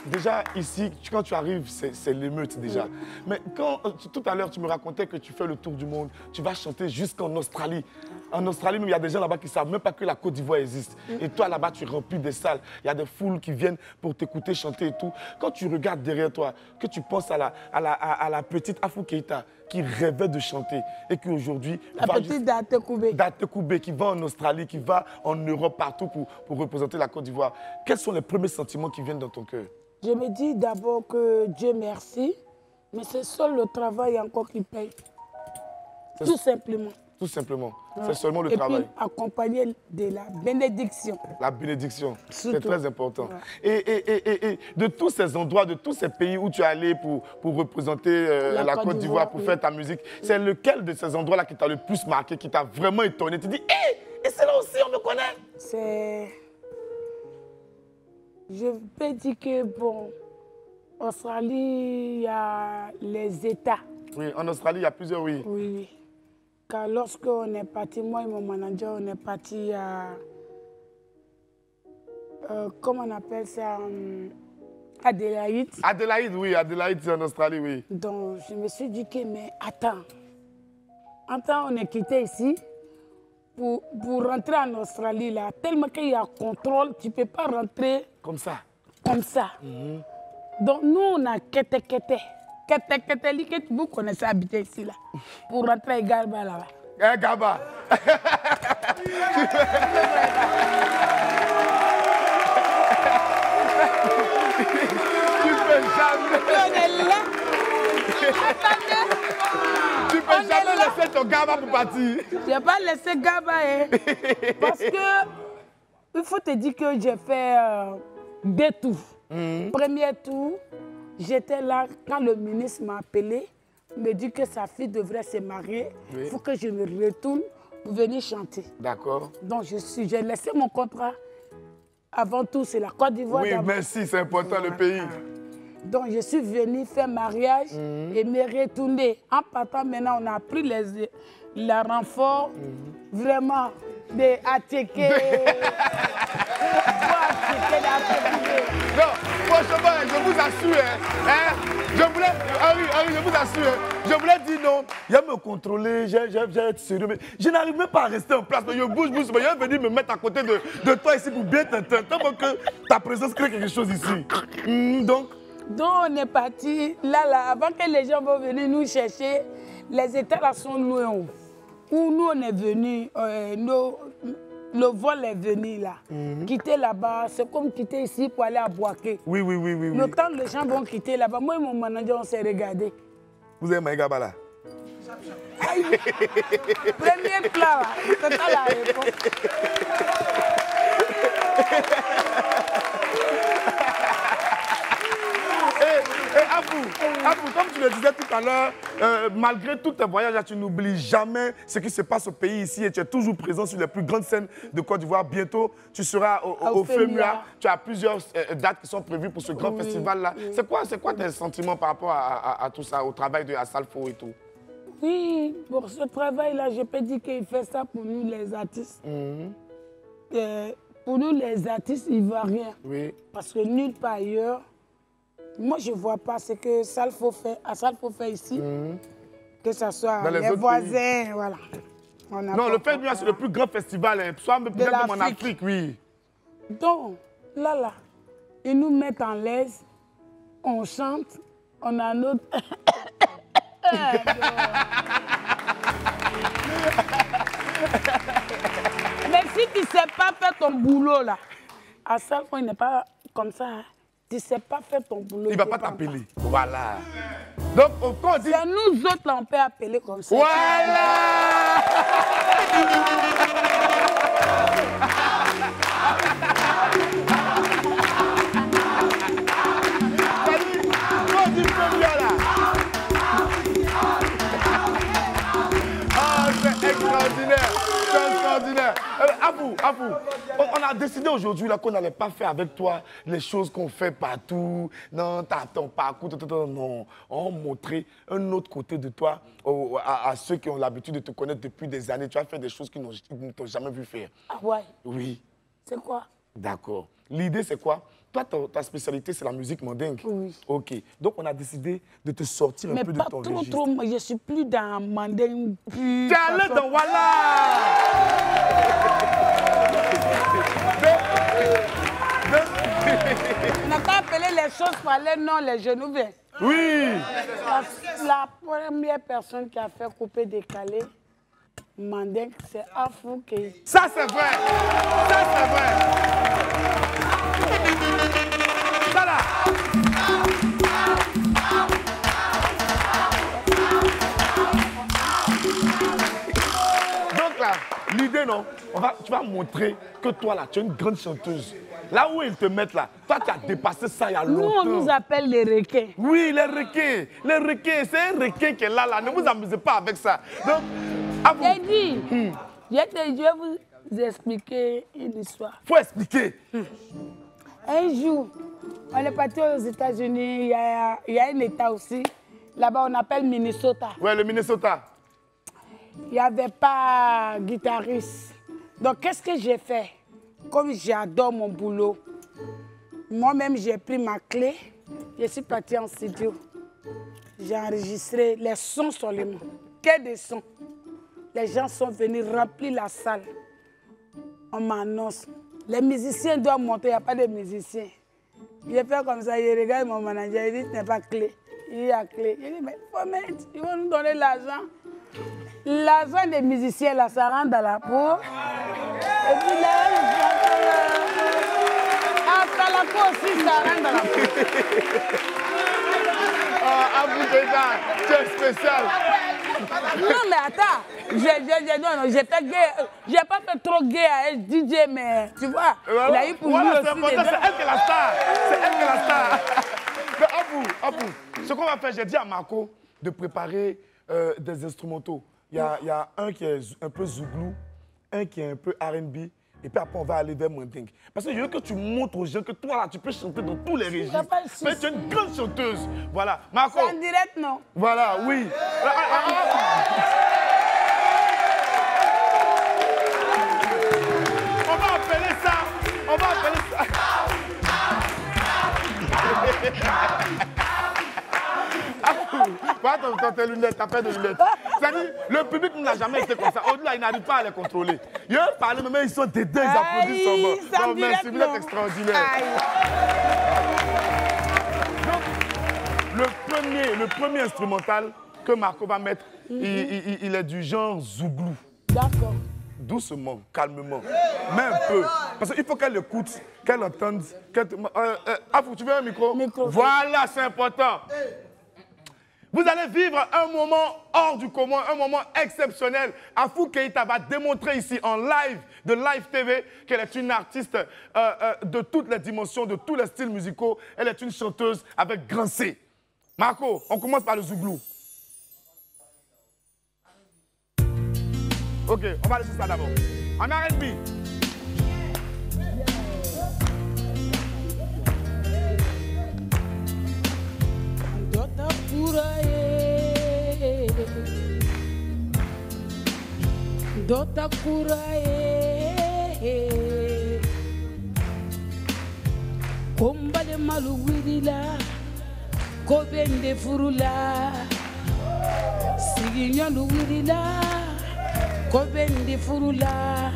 Speaker 3: déjà ici, quand tu arrives, c'est l'émeute déjà. Mais quand tout à l'heure, tu me racontais que tu fais le tour du monde, tu vas chanter jusqu'en Australie. En Australie, même, il y a des gens là-bas qui ne savent même pas que la Côte d'Ivoire existe. Et toi, là-bas, tu remplis des salles. Il y a des foules qui viennent pour t'écouter chanter et tout. Quand tu regardes derrière toi, que tu penses à la petite Afou Keïta qui rêvait de chanter et qui aujourd'hui...
Speaker 13: La petite Date Koubé.
Speaker 3: Date Koubé qui va en Australie, qui va en Europe, partout pour représenter la Côte d'Ivoire. Quels sont les premiers sentiments qui viennent dans ton cœur?
Speaker 13: Je me dis d'abord que Dieu merci, mais c'est seul le travail encore qui paye. Tout simplement.
Speaker 3: Tout simplement.
Speaker 13: Ouais.
Speaker 3: C'est seulement le
Speaker 13: et
Speaker 3: travail.
Speaker 13: Puis, accompagné de la bénédiction.
Speaker 3: La bénédiction, c'est très important.
Speaker 13: Ouais.
Speaker 3: Et de tous ces endroits, de tous ces pays où tu es allé pour représenter la Côte d'Ivoire, pour faire ta musique, c'est lequel de ces endroits-là qui t'a le plus marqué, qui t'a vraiment étonné? Tu dis, hé, et c'est là aussi, on me connaît.
Speaker 13: C'est... Je peux dire que, bon, en Australie, il y a les États.
Speaker 3: Oui, en Australie, il y a plusieurs, oui.
Speaker 13: Oui, oui. Car lorsqu'on est parti, moi et mon manager, on est parti à... comment on appelle ça? Adélaïde.
Speaker 3: Adélaïde, oui. Adélaïde, c'est en Australie, oui.
Speaker 13: Donc, je me suis dit que, mais attends. On est quitté ici pour rentrer en Australie, là. Tellement qu'il y a contrôle, tu ne peux pas rentrer...
Speaker 3: Comme ça.
Speaker 13: Comme ça. Donc, nous, on a Kete, vous connaissez habiter ici, là. Pour rentrer à Garba, là-bas.
Speaker 3: Eh, Garba. Tu peux jamais.
Speaker 13: On est là.
Speaker 3: Tu peux jamais laisser ton Garba pour partir.
Speaker 13: Je n'ai pas laissé Garba, hein. Parce que, il faut te dire que j'ai fait 2 tours. Premier tour, j'étais là quand le ministre m'a appelé, me dit que sa fille devrait se marier. Il faut que je me retourne pour venir chanter.
Speaker 3: D'accord.
Speaker 13: Donc, j'ai laissé mon contrat. Avant tout, c'est la Côte d'Ivoire.
Speaker 3: Oui, merci, c'est important le pays.
Speaker 13: Donc, je suis venue faire mariage et me retourner. En partant, maintenant, on a pris le renfort, vraiment, de Attiquer.
Speaker 3: Non, franchement, je vous assure, je voulais, je vous assure, je voulais dire non, il va me contrôler, j'ai être sérieux, mais je n'arrive même pas à rester en place, je bouge, mais il est venu me mettre à côté de toi ici pour bien t'entendre, que ta présence crée quelque chose ici. Donc,
Speaker 13: on est parti, là, avant que les gens vont venir nous chercher, les états là sont loin. Où nous on est venus, le vol est venu là. Quitter là-bas, c'est comme quitter ici pour aller à Boaké.
Speaker 3: Oui.
Speaker 13: Le temps que les gens vont quitter là-bas, moi et mon manager, on s'est regardé.
Speaker 3: Vous avez Maïgaba là?
Speaker 13: Premier plat là, c'est ça la réponse.
Speaker 3: Abou, comme tu le disais tout à l'heure, malgré tous tes voyages, tu n'oublies jamais ce qui se passe au pays ici et tu es toujours présent sur les plus grandes scènes de Côte d'Ivoire. Bientôt, tu seras au FEMUA. Tu as plusieurs dates qui sont prévues pour ce grand festival-là. C'est quoi tes sentiments par rapport à tout ça, au travail de Assalfo et tout?
Speaker 13: Oui, pour ce travail-là, je peux dire qu'il fait ça pour nous les artistes. Pour nous les artistes ivoiriens.
Speaker 3: Oui.
Speaker 13: Parce que nulle part ailleurs, moi, je ne vois pas ce que Assalfo fait ici, que ce soit les voisins, pays. Voilà.
Speaker 3: Non, le FEMUA, c'est le plus grand festival, soit peut-être en Afrique, oui.
Speaker 13: Donc, là, ils nous mettent en l'aise, on chante, on a notre... Mais si tu ne sais pas faire ton boulot, là, Assalfo, il n'est pas comme ça, hein. Tu ne sais pas faire ton boulot.
Speaker 3: Il ne va pas t'appeler. Voilà. Donc, quand on dit...
Speaker 13: C'est nous autres, là, on peut appeler comme ça.
Speaker 3: Voilà. Quand on dit FEMUA, là. Ah, c'est extraordinaire. C'est extraordinaire. Abou, on a décidé aujourd'hui qu'on n'allait pas faire avec toi les choses qu'on fait partout. Non, ton parcours, non. On montrer un autre côté de toi à ceux qui ont l'habitude de te connaître depuis des années. Tu as fait des choses qu'ils ne t'ont jamais vu faire.
Speaker 13: Ah ouais?
Speaker 3: Oui.
Speaker 13: C'est quoi?
Speaker 3: D'accord. L'idée, c'est quoi? Toi, ta spécialité, c'est la musique mandingue.
Speaker 13: Oui.
Speaker 3: OK. Donc, on a décidé de te sortir un peu de ton registre.
Speaker 13: Mais pas trop, je ne suis plus dans mandingue.
Speaker 3: T'es allé dans voilà.
Speaker 13: On n'a pas appelé les choses par les noms, les genoux viennent.
Speaker 3: Oui.
Speaker 13: La première personne qui a fait couper décalé, mandingue, c'est Afou Kei.
Speaker 3: Ça, c'est vrai. Ça, c'est vrai. Ça, là. Donc, là, l'idée, non, tu vas montrer que toi, là, tu es une grande chanteuse. Là où ils te mettent là, toi tu as dépassé ça il y a longtemps.
Speaker 13: Nous on nous appelle les requins.
Speaker 3: Oui, les requins. Les requins, c'est un requin qui est là. Ne vous amusez pas avec ça. Donc,
Speaker 13: j'ai dit, je vais vous expliquer une histoire.
Speaker 3: Faut expliquer.
Speaker 13: Un jour, on est parti aux États-Unis, il y a un État aussi. Là-bas, on appelle Minnesota.
Speaker 3: Ouais, le Minnesota.
Speaker 13: il n'y avait pas guitariste. Donc, qu'est-ce que j'ai fait? Comme j'adore mon boulot, moi-même, j'ai pris ma clé, je suis partie en studio. J'ai enregistré les sons seulement, que des sons. Les gens sont venus remplir la salle. On m'annonce. Les musiciens doivent monter, il n'y a pas de musiciens. J'ai fait comme ça, je regarde mon manager, il dit, ce n'est pas clé. Il y a clé. Il dit, mais faut mettre, ils vont nous donner l'argent. L'argent des musiciens, là, ça rentre dans la peau. Et puis là, après la peau aussi, ça rentre dans la peau.
Speaker 3: Ah, vous déjà, c'est spécial.
Speaker 13: Non, mais attends, j'ai fait gay. J'ai pas fait trop gay à DJ, mais tu vois, il a eu pour
Speaker 3: voilà,
Speaker 13: lui
Speaker 3: c'est
Speaker 13: aussi.
Speaker 3: important, c'est elle qui est la star. C'est elle qui est la star. Mais à vous, ce qu'on va faire, j'ai dit à Marco de préparer des instrumentaux. Il y a un qui est un peu zouglou, un qui est un peu R&B, et puis après on va aller vers Manding. Parce que je veux que tu montres aux gens que toi là, tu peux chanter dans tous les registres. Mais tu es une grande chanteuse. Voilà. Marco.
Speaker 13: C'est en direct, non?
Speaker 3: Voilà, oui. On va appeler ça. Attends, tes lunettes, t'as fait des lunettes. C'est-à-dire, le public n'a jamais été comme ça. Au-delà, il n'arrive pas à les contrôler. Ils ont parlé, mais ils sont des deux, ils applaudissent son mot. Non, merci, vous êtes extraordinaire. Donc, le premier instrumental que Marco va mettre, il est du genre zouglou.
Speaker 13: D'accord.
Speaker 3: Doucement, calmement, mais un peu. Parce qu'il faut qu'elle écoute, qu'elle entende. Tu veux un micro? Voilà, c'est important. Vous allez vivre un moment hors du commun, un moment exceptionnel. Afou Keïta va démontrer ici en live de Live TV qu'elle est une artiste de toutes les dimensions, de tous les styles musicaux. Elle est une chanteuse avec grand C. Marco, on commence par le zouglou. Ok, on va laisser ça d'abord. En R&B.
Speaker 13: Dota kurae kombale malu wirila kobende furula siginyalu wirila kobende furula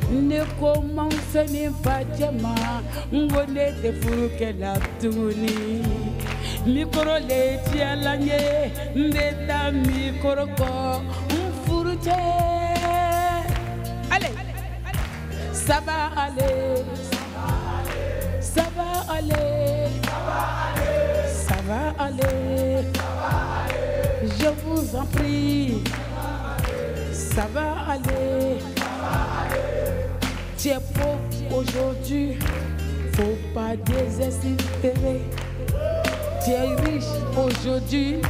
Speaker 13: ne ko mansani fajama ngone de furuke la tuni mikoro le tialanye ndeta mikoro ko furute. Allez, ça va aller, ça va aller, ça va aller, je vous en prie, ça va aller. Tu es pauvre aujourd'hui, faut pas désespérer. Tu es riche aujourd'hui,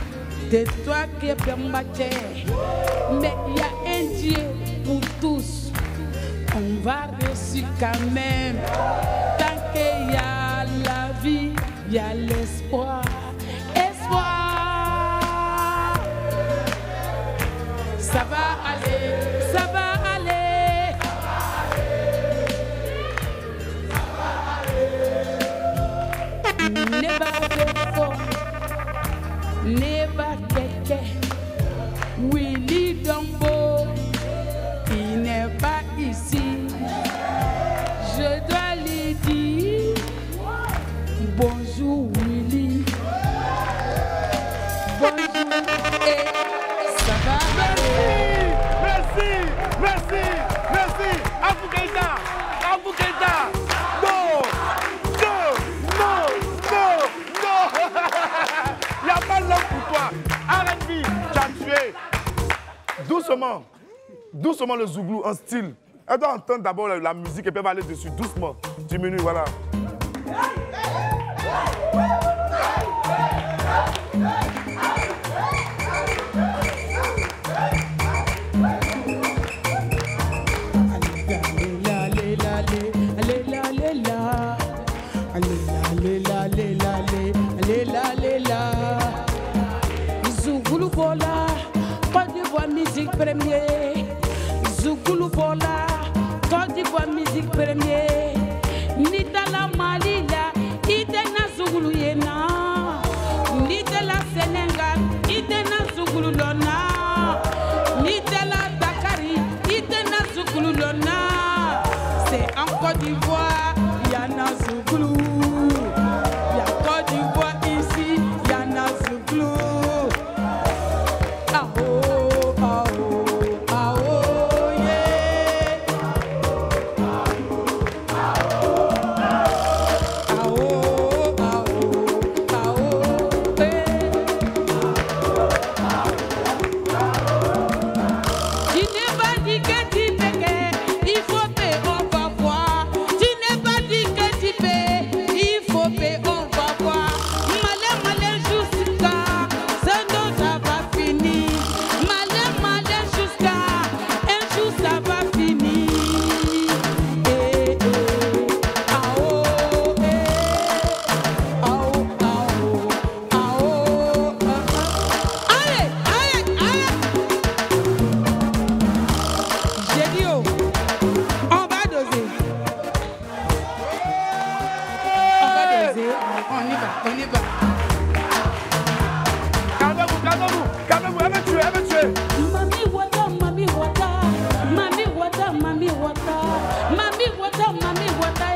Speaker 13: c'est toi qui es permetté. Mais il y a un Dieu pour tous. On va réussir quand même. Tant qu'il y a la vie, il y a l'espoir. Espoir. Ça va aller, ça va aller. Never before, never keke. Willy Dombo, il n'est pas ici. Je dois lui dire bonjour Willy. Bonjour et ça va aller.
Speaker 3: Merci. Afou Keïta. Non. Il n'y a pas l'homme pour toi. R&B, tu as tué. Doucement le zouglou, en style. Elle doit entendre d'abord la musique et puis elle va aller dessus, doucement. Diminue, voilà.
Speaker 13: Zouglou Bola, pas de voix musique. premier. Zoukoulou Bola, Côte d'Ivoire musique premier. Nitala Malila, Itena Zoukoulou Yena. Nitala Sénégal, Itena Zoukoulou Lona. Nitala Dakari, Itena Zoukoulou Lona. C'est en Côte d'Ivoire, Yana Zoukoulou. Y'a Côte d'Ivoire ici, Yana Zoukoulou. Ah oh, ah oh, ah oh, yeah. Ah oh, ah oh, ah oh, yeah. Tu n'es pas dit que tu payes, il faut payer, on va voir. Tu n'es pas dit que tu payes, il faut payer, on va voir. Malin, malin, jusqu'à ce dont ça va finir. Malin, malin, jusqu'à un jour ça va finir. Eh, eh, ah oh, eh, ah oh, ah oh, ah oh, ah ah. Allez, allez, allez. J'ai dit oh, on va doser. On va doser, on y va, on y va.
Speaker 3: Calmez-vous, calmez-vous, calmez-vous, elle veut tuer, elle veut tuer.
Speaker 13: Mami wata, mami wata, mami wata, mami wata, mami wata, mami wata,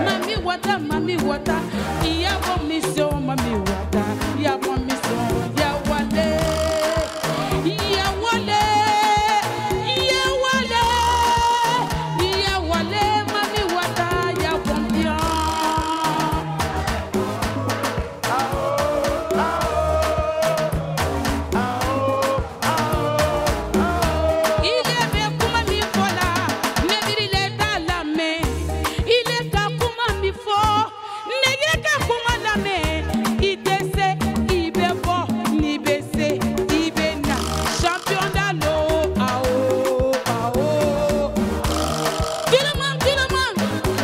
Speaker 13: mami wata, mami wata. Il y a bonne mission, mami wata, il y a bonne mission, il y a wale, il y a wale, il y a wale, il y a wale, mami wata, il y a bon bien. Il est bien comme il faut là, mais il est dans la main. Il est comme il faut, n'est qu'à comme la main. Il décès, il est bon, ni baissé, il est na. Champion d'allô, ah oh, ah oh. Tout le monde,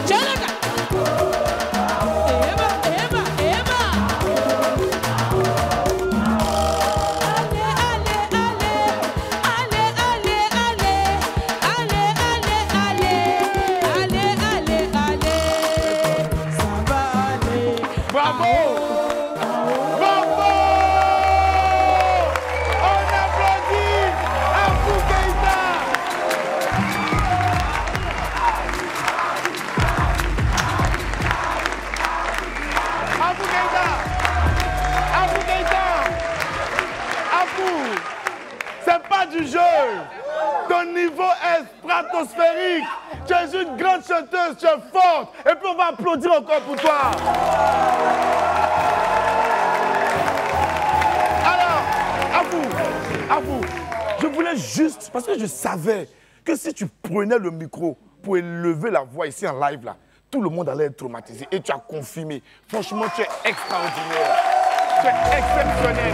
Speaker 13: Tchalaga. Eva, Eva, Eva.
Speaker 3: Bravo! Bravo! On applaudit Abou Keïta! Abou Keïta! Abou Keïta! Abou! C'est pas du jeu! Ton niveau est stratosphérique! Tu es une grande chanteuse, tu es forte! Et puis on va applaudir encore pour toi! À vous, je voulais juste, parce que je savais que si tu prenais le micro pour élever la voix ici en live, là, tout le monde allait être traumatisé. Et tu as confirmé. Franchement, tu es extraordinaire. Tu es exceptionnel.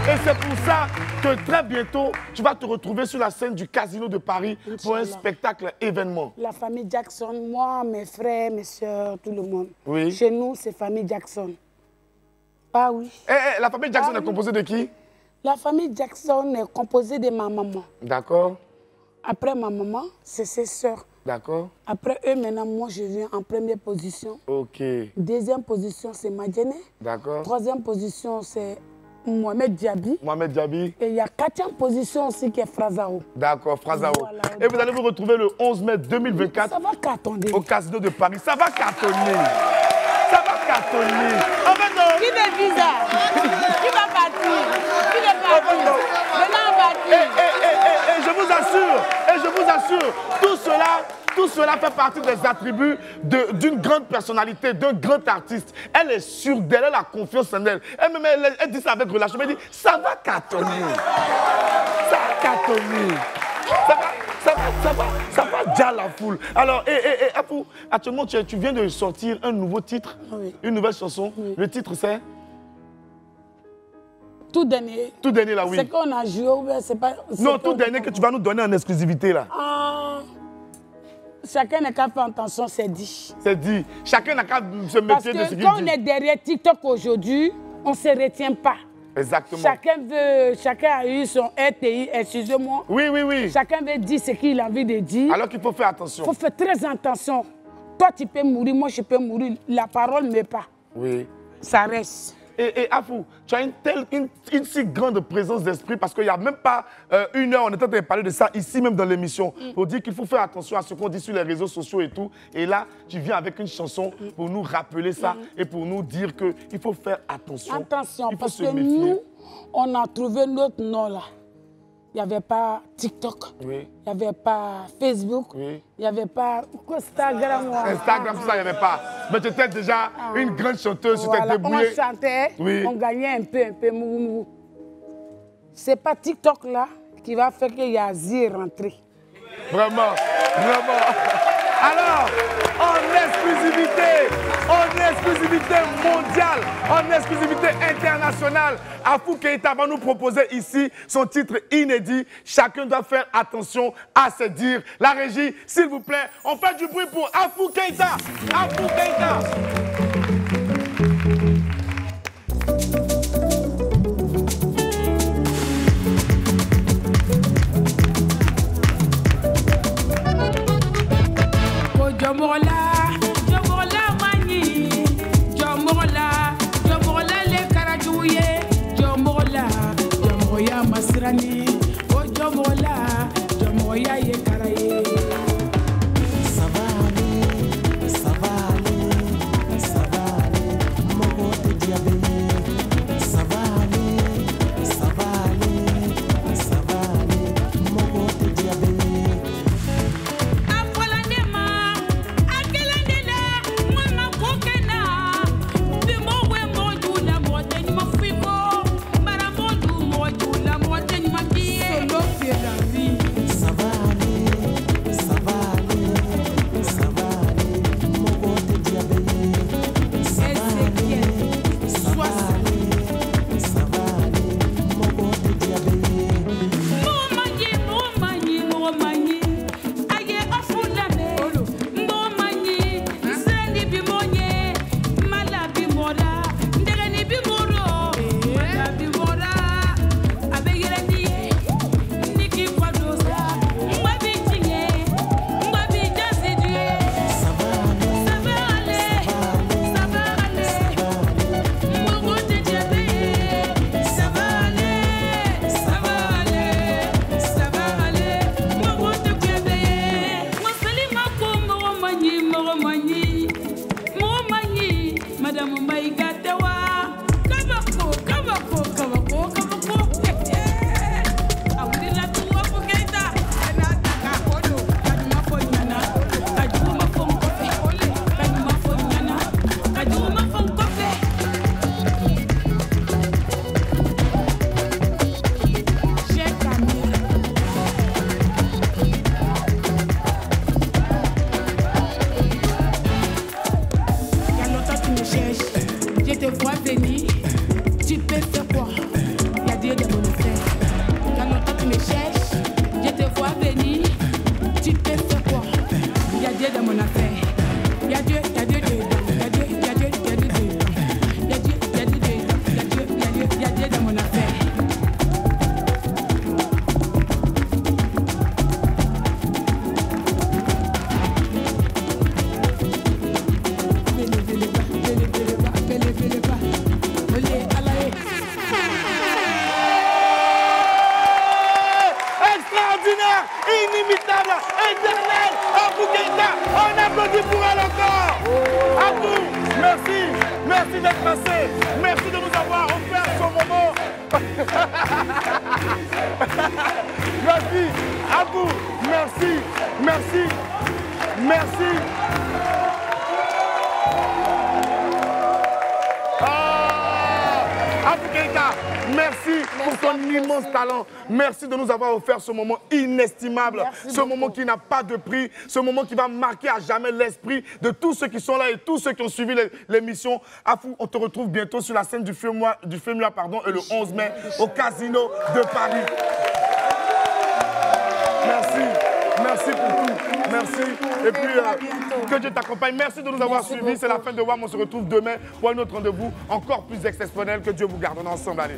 Speaker 3: Et c'est pour ça que très bientôt, tu vas te retrouver sur la scène du Casino de Paris pour un spectacle événement.
Speaker 13: La famille Jackson, moi, mes frères, mes soeurs, tout le monde.
Speaker 3: Oui.
Speaker 13: Chez nous, c'est famille Jackson. Ah oui.
Speaker 3: La famille Jackson est composée de qui?
Speaker 13: La famille Jackson est composée de ma maman.
Speaker 3: D'accord.
Speaker 13: Après ma maman, c'est ses sœurs.
Speaker 3: D'accord.
Speaker 13: Après eux, maintenant, moi, je viens en première position.
Speaker 3: Ok.
Speaker 13: Deuxième position, c'est Madjene.
Speaker 3: D'accord.
Speaker 13: Troisième position, c'est Mohamed Diaby.
Speaker 3: Mohamed Diaby.
Speaker 13: Et il y a quatrième position aussi qui est Frazao.
Speaker 3: D'accord, Frazao.
Speaker 13: Voilà,
Speaker 3: et vous allez vous retrouver le 11 mai 2024.
Speaker 13: Ça va cartonner.
Speaker 3: Au Casino de Paris. Ça va cartonner. Ça va cartonner. En fait, non.
Speaker 13: Qui est bizarre? Qui va partir? Qui est parti? Maintenant, on va partir.
Speaker 3: Et je vous assure, tout cela fait partie des attributs d'une grande personnalité, d'un grand artiste. Elle est sûre d'elle, elle a confiance en elle. Elle dit ça avec relâchement. Elle dit, ça va cartonner. Ça va cartonner. Ça va déjà la foule. Alors, Apou, actuellement, tu viens de sortir un nouveau titre,
Speaker 13: oui.
Speaker 3: Une nouvelle chanson. Oui. Le titre, c'est
Speaker 13: Tout dernier.
Speaker 3: Tout dernier, là, oui.
Speaker 13: C'est qu'on a joué, c'est pas...
Speaker 3: Non, tout dernier que tu vas nous donner en exclusivité, là.
Speaker 13: Chacun n'a qu'à faire attention, c'est dit.
Speaker 3: C'est dit. Chacun n'a qu'à se méfier de ce qu'il dit.
Speaker 13: Parce que quand on est derrière TikTok aujourd'hui, on ne se retient pas.
Speaker 3: Exactement.
Speaker 13: Chacun a eu son RTI, excusez-moi.
Speaker 3: Oui, oui, oui.
Speaker 13: Chacun veut dire ce qu'il a envie de dire.
Speaker 3: Alors qu'il faut faire attention.
Speaker 13: Il faut faire très attention. Toi, tu peux mourir, moi, je peux mourir. La parole ne m'est pas.
Speaker 3: Oui.
Speaker 13: Ça reste.
Speaker 3: Et Afou, tu as une si grande présence d'esprit parce qu'il n'y a même pas une heure, on est en train de parler de ça ici même dans l'émission, pour dire qu'il faut faire attention à ce qu'on dit sur les réseaux sociaux et tout. Et là, tu viens avec une chanson pour nous rappeler ça et pour nous dire qu'il faut faire attention.
Speaker 13: Attention,
Speaker 3: il faut
Speaker 13: parce
Speaker 3: se
Speaker 13: que
Speaker 3: méfier.
Speaker 13: nous, on a trouvé notre nom là. Il n'y avait pas TikTok, il n'y avait pas Facebook, il n'y avait pas Instagram.
Speaker 3: Instagram, tout ça, il n'y avait pas. Mais tu étais déjà une grande chanteuse, tu t'es débrouillée.
Speaker 13: On chantait, on gagnait un peu, mou. C'est pas TikTok là qui va faire qu'il y a Zir rentré.
Speaker 3: Vraiment, vraiment. Alors, en exclusivité mondiale, en exclusivité internationale, Afou Keïta va nous proposer ici son titre inédit. Chacun doit faire attention à se dire. La régie, s'il vous plaît, on fait du bruit pour Afou Keïta. Afou Keïta.
Speaker 13: Jomola mani, Jomola le karadouye, Jomoya masrani, oh Jomoya ye karaye.
Speaker 7: Ça va aller, mon côté diabé. Ça va aller, mon côté diabé.
Speaker 3: Merci d'être passé. Merci de nous avoir offert ce moment. Merci à vous. Merci. Merci. Merci. Afou Keïta, merci pour ton immense talent. Merci de nous avoir offert ce moment inestimable. Ce moment qui n'a pas de prix. Ce moment qui va marquer à jamais l'esprit de tous ceux qui sont là et tous ceux qui ont suivi l'émission. Afou, on te retrouve bientôt sur la scène du FEMUA, et le 11 mai au Casino de Paris. Merci. Merci pour tout. Merci. Et puis, que Dieu t'accompagne. Merci de nous avoir suivis. C'est la fin de WAM. On se retrouve demain pour un autre rendez-vous encore plus exceptionnel. Que Dieu vous garde. On est ensemble. Allez.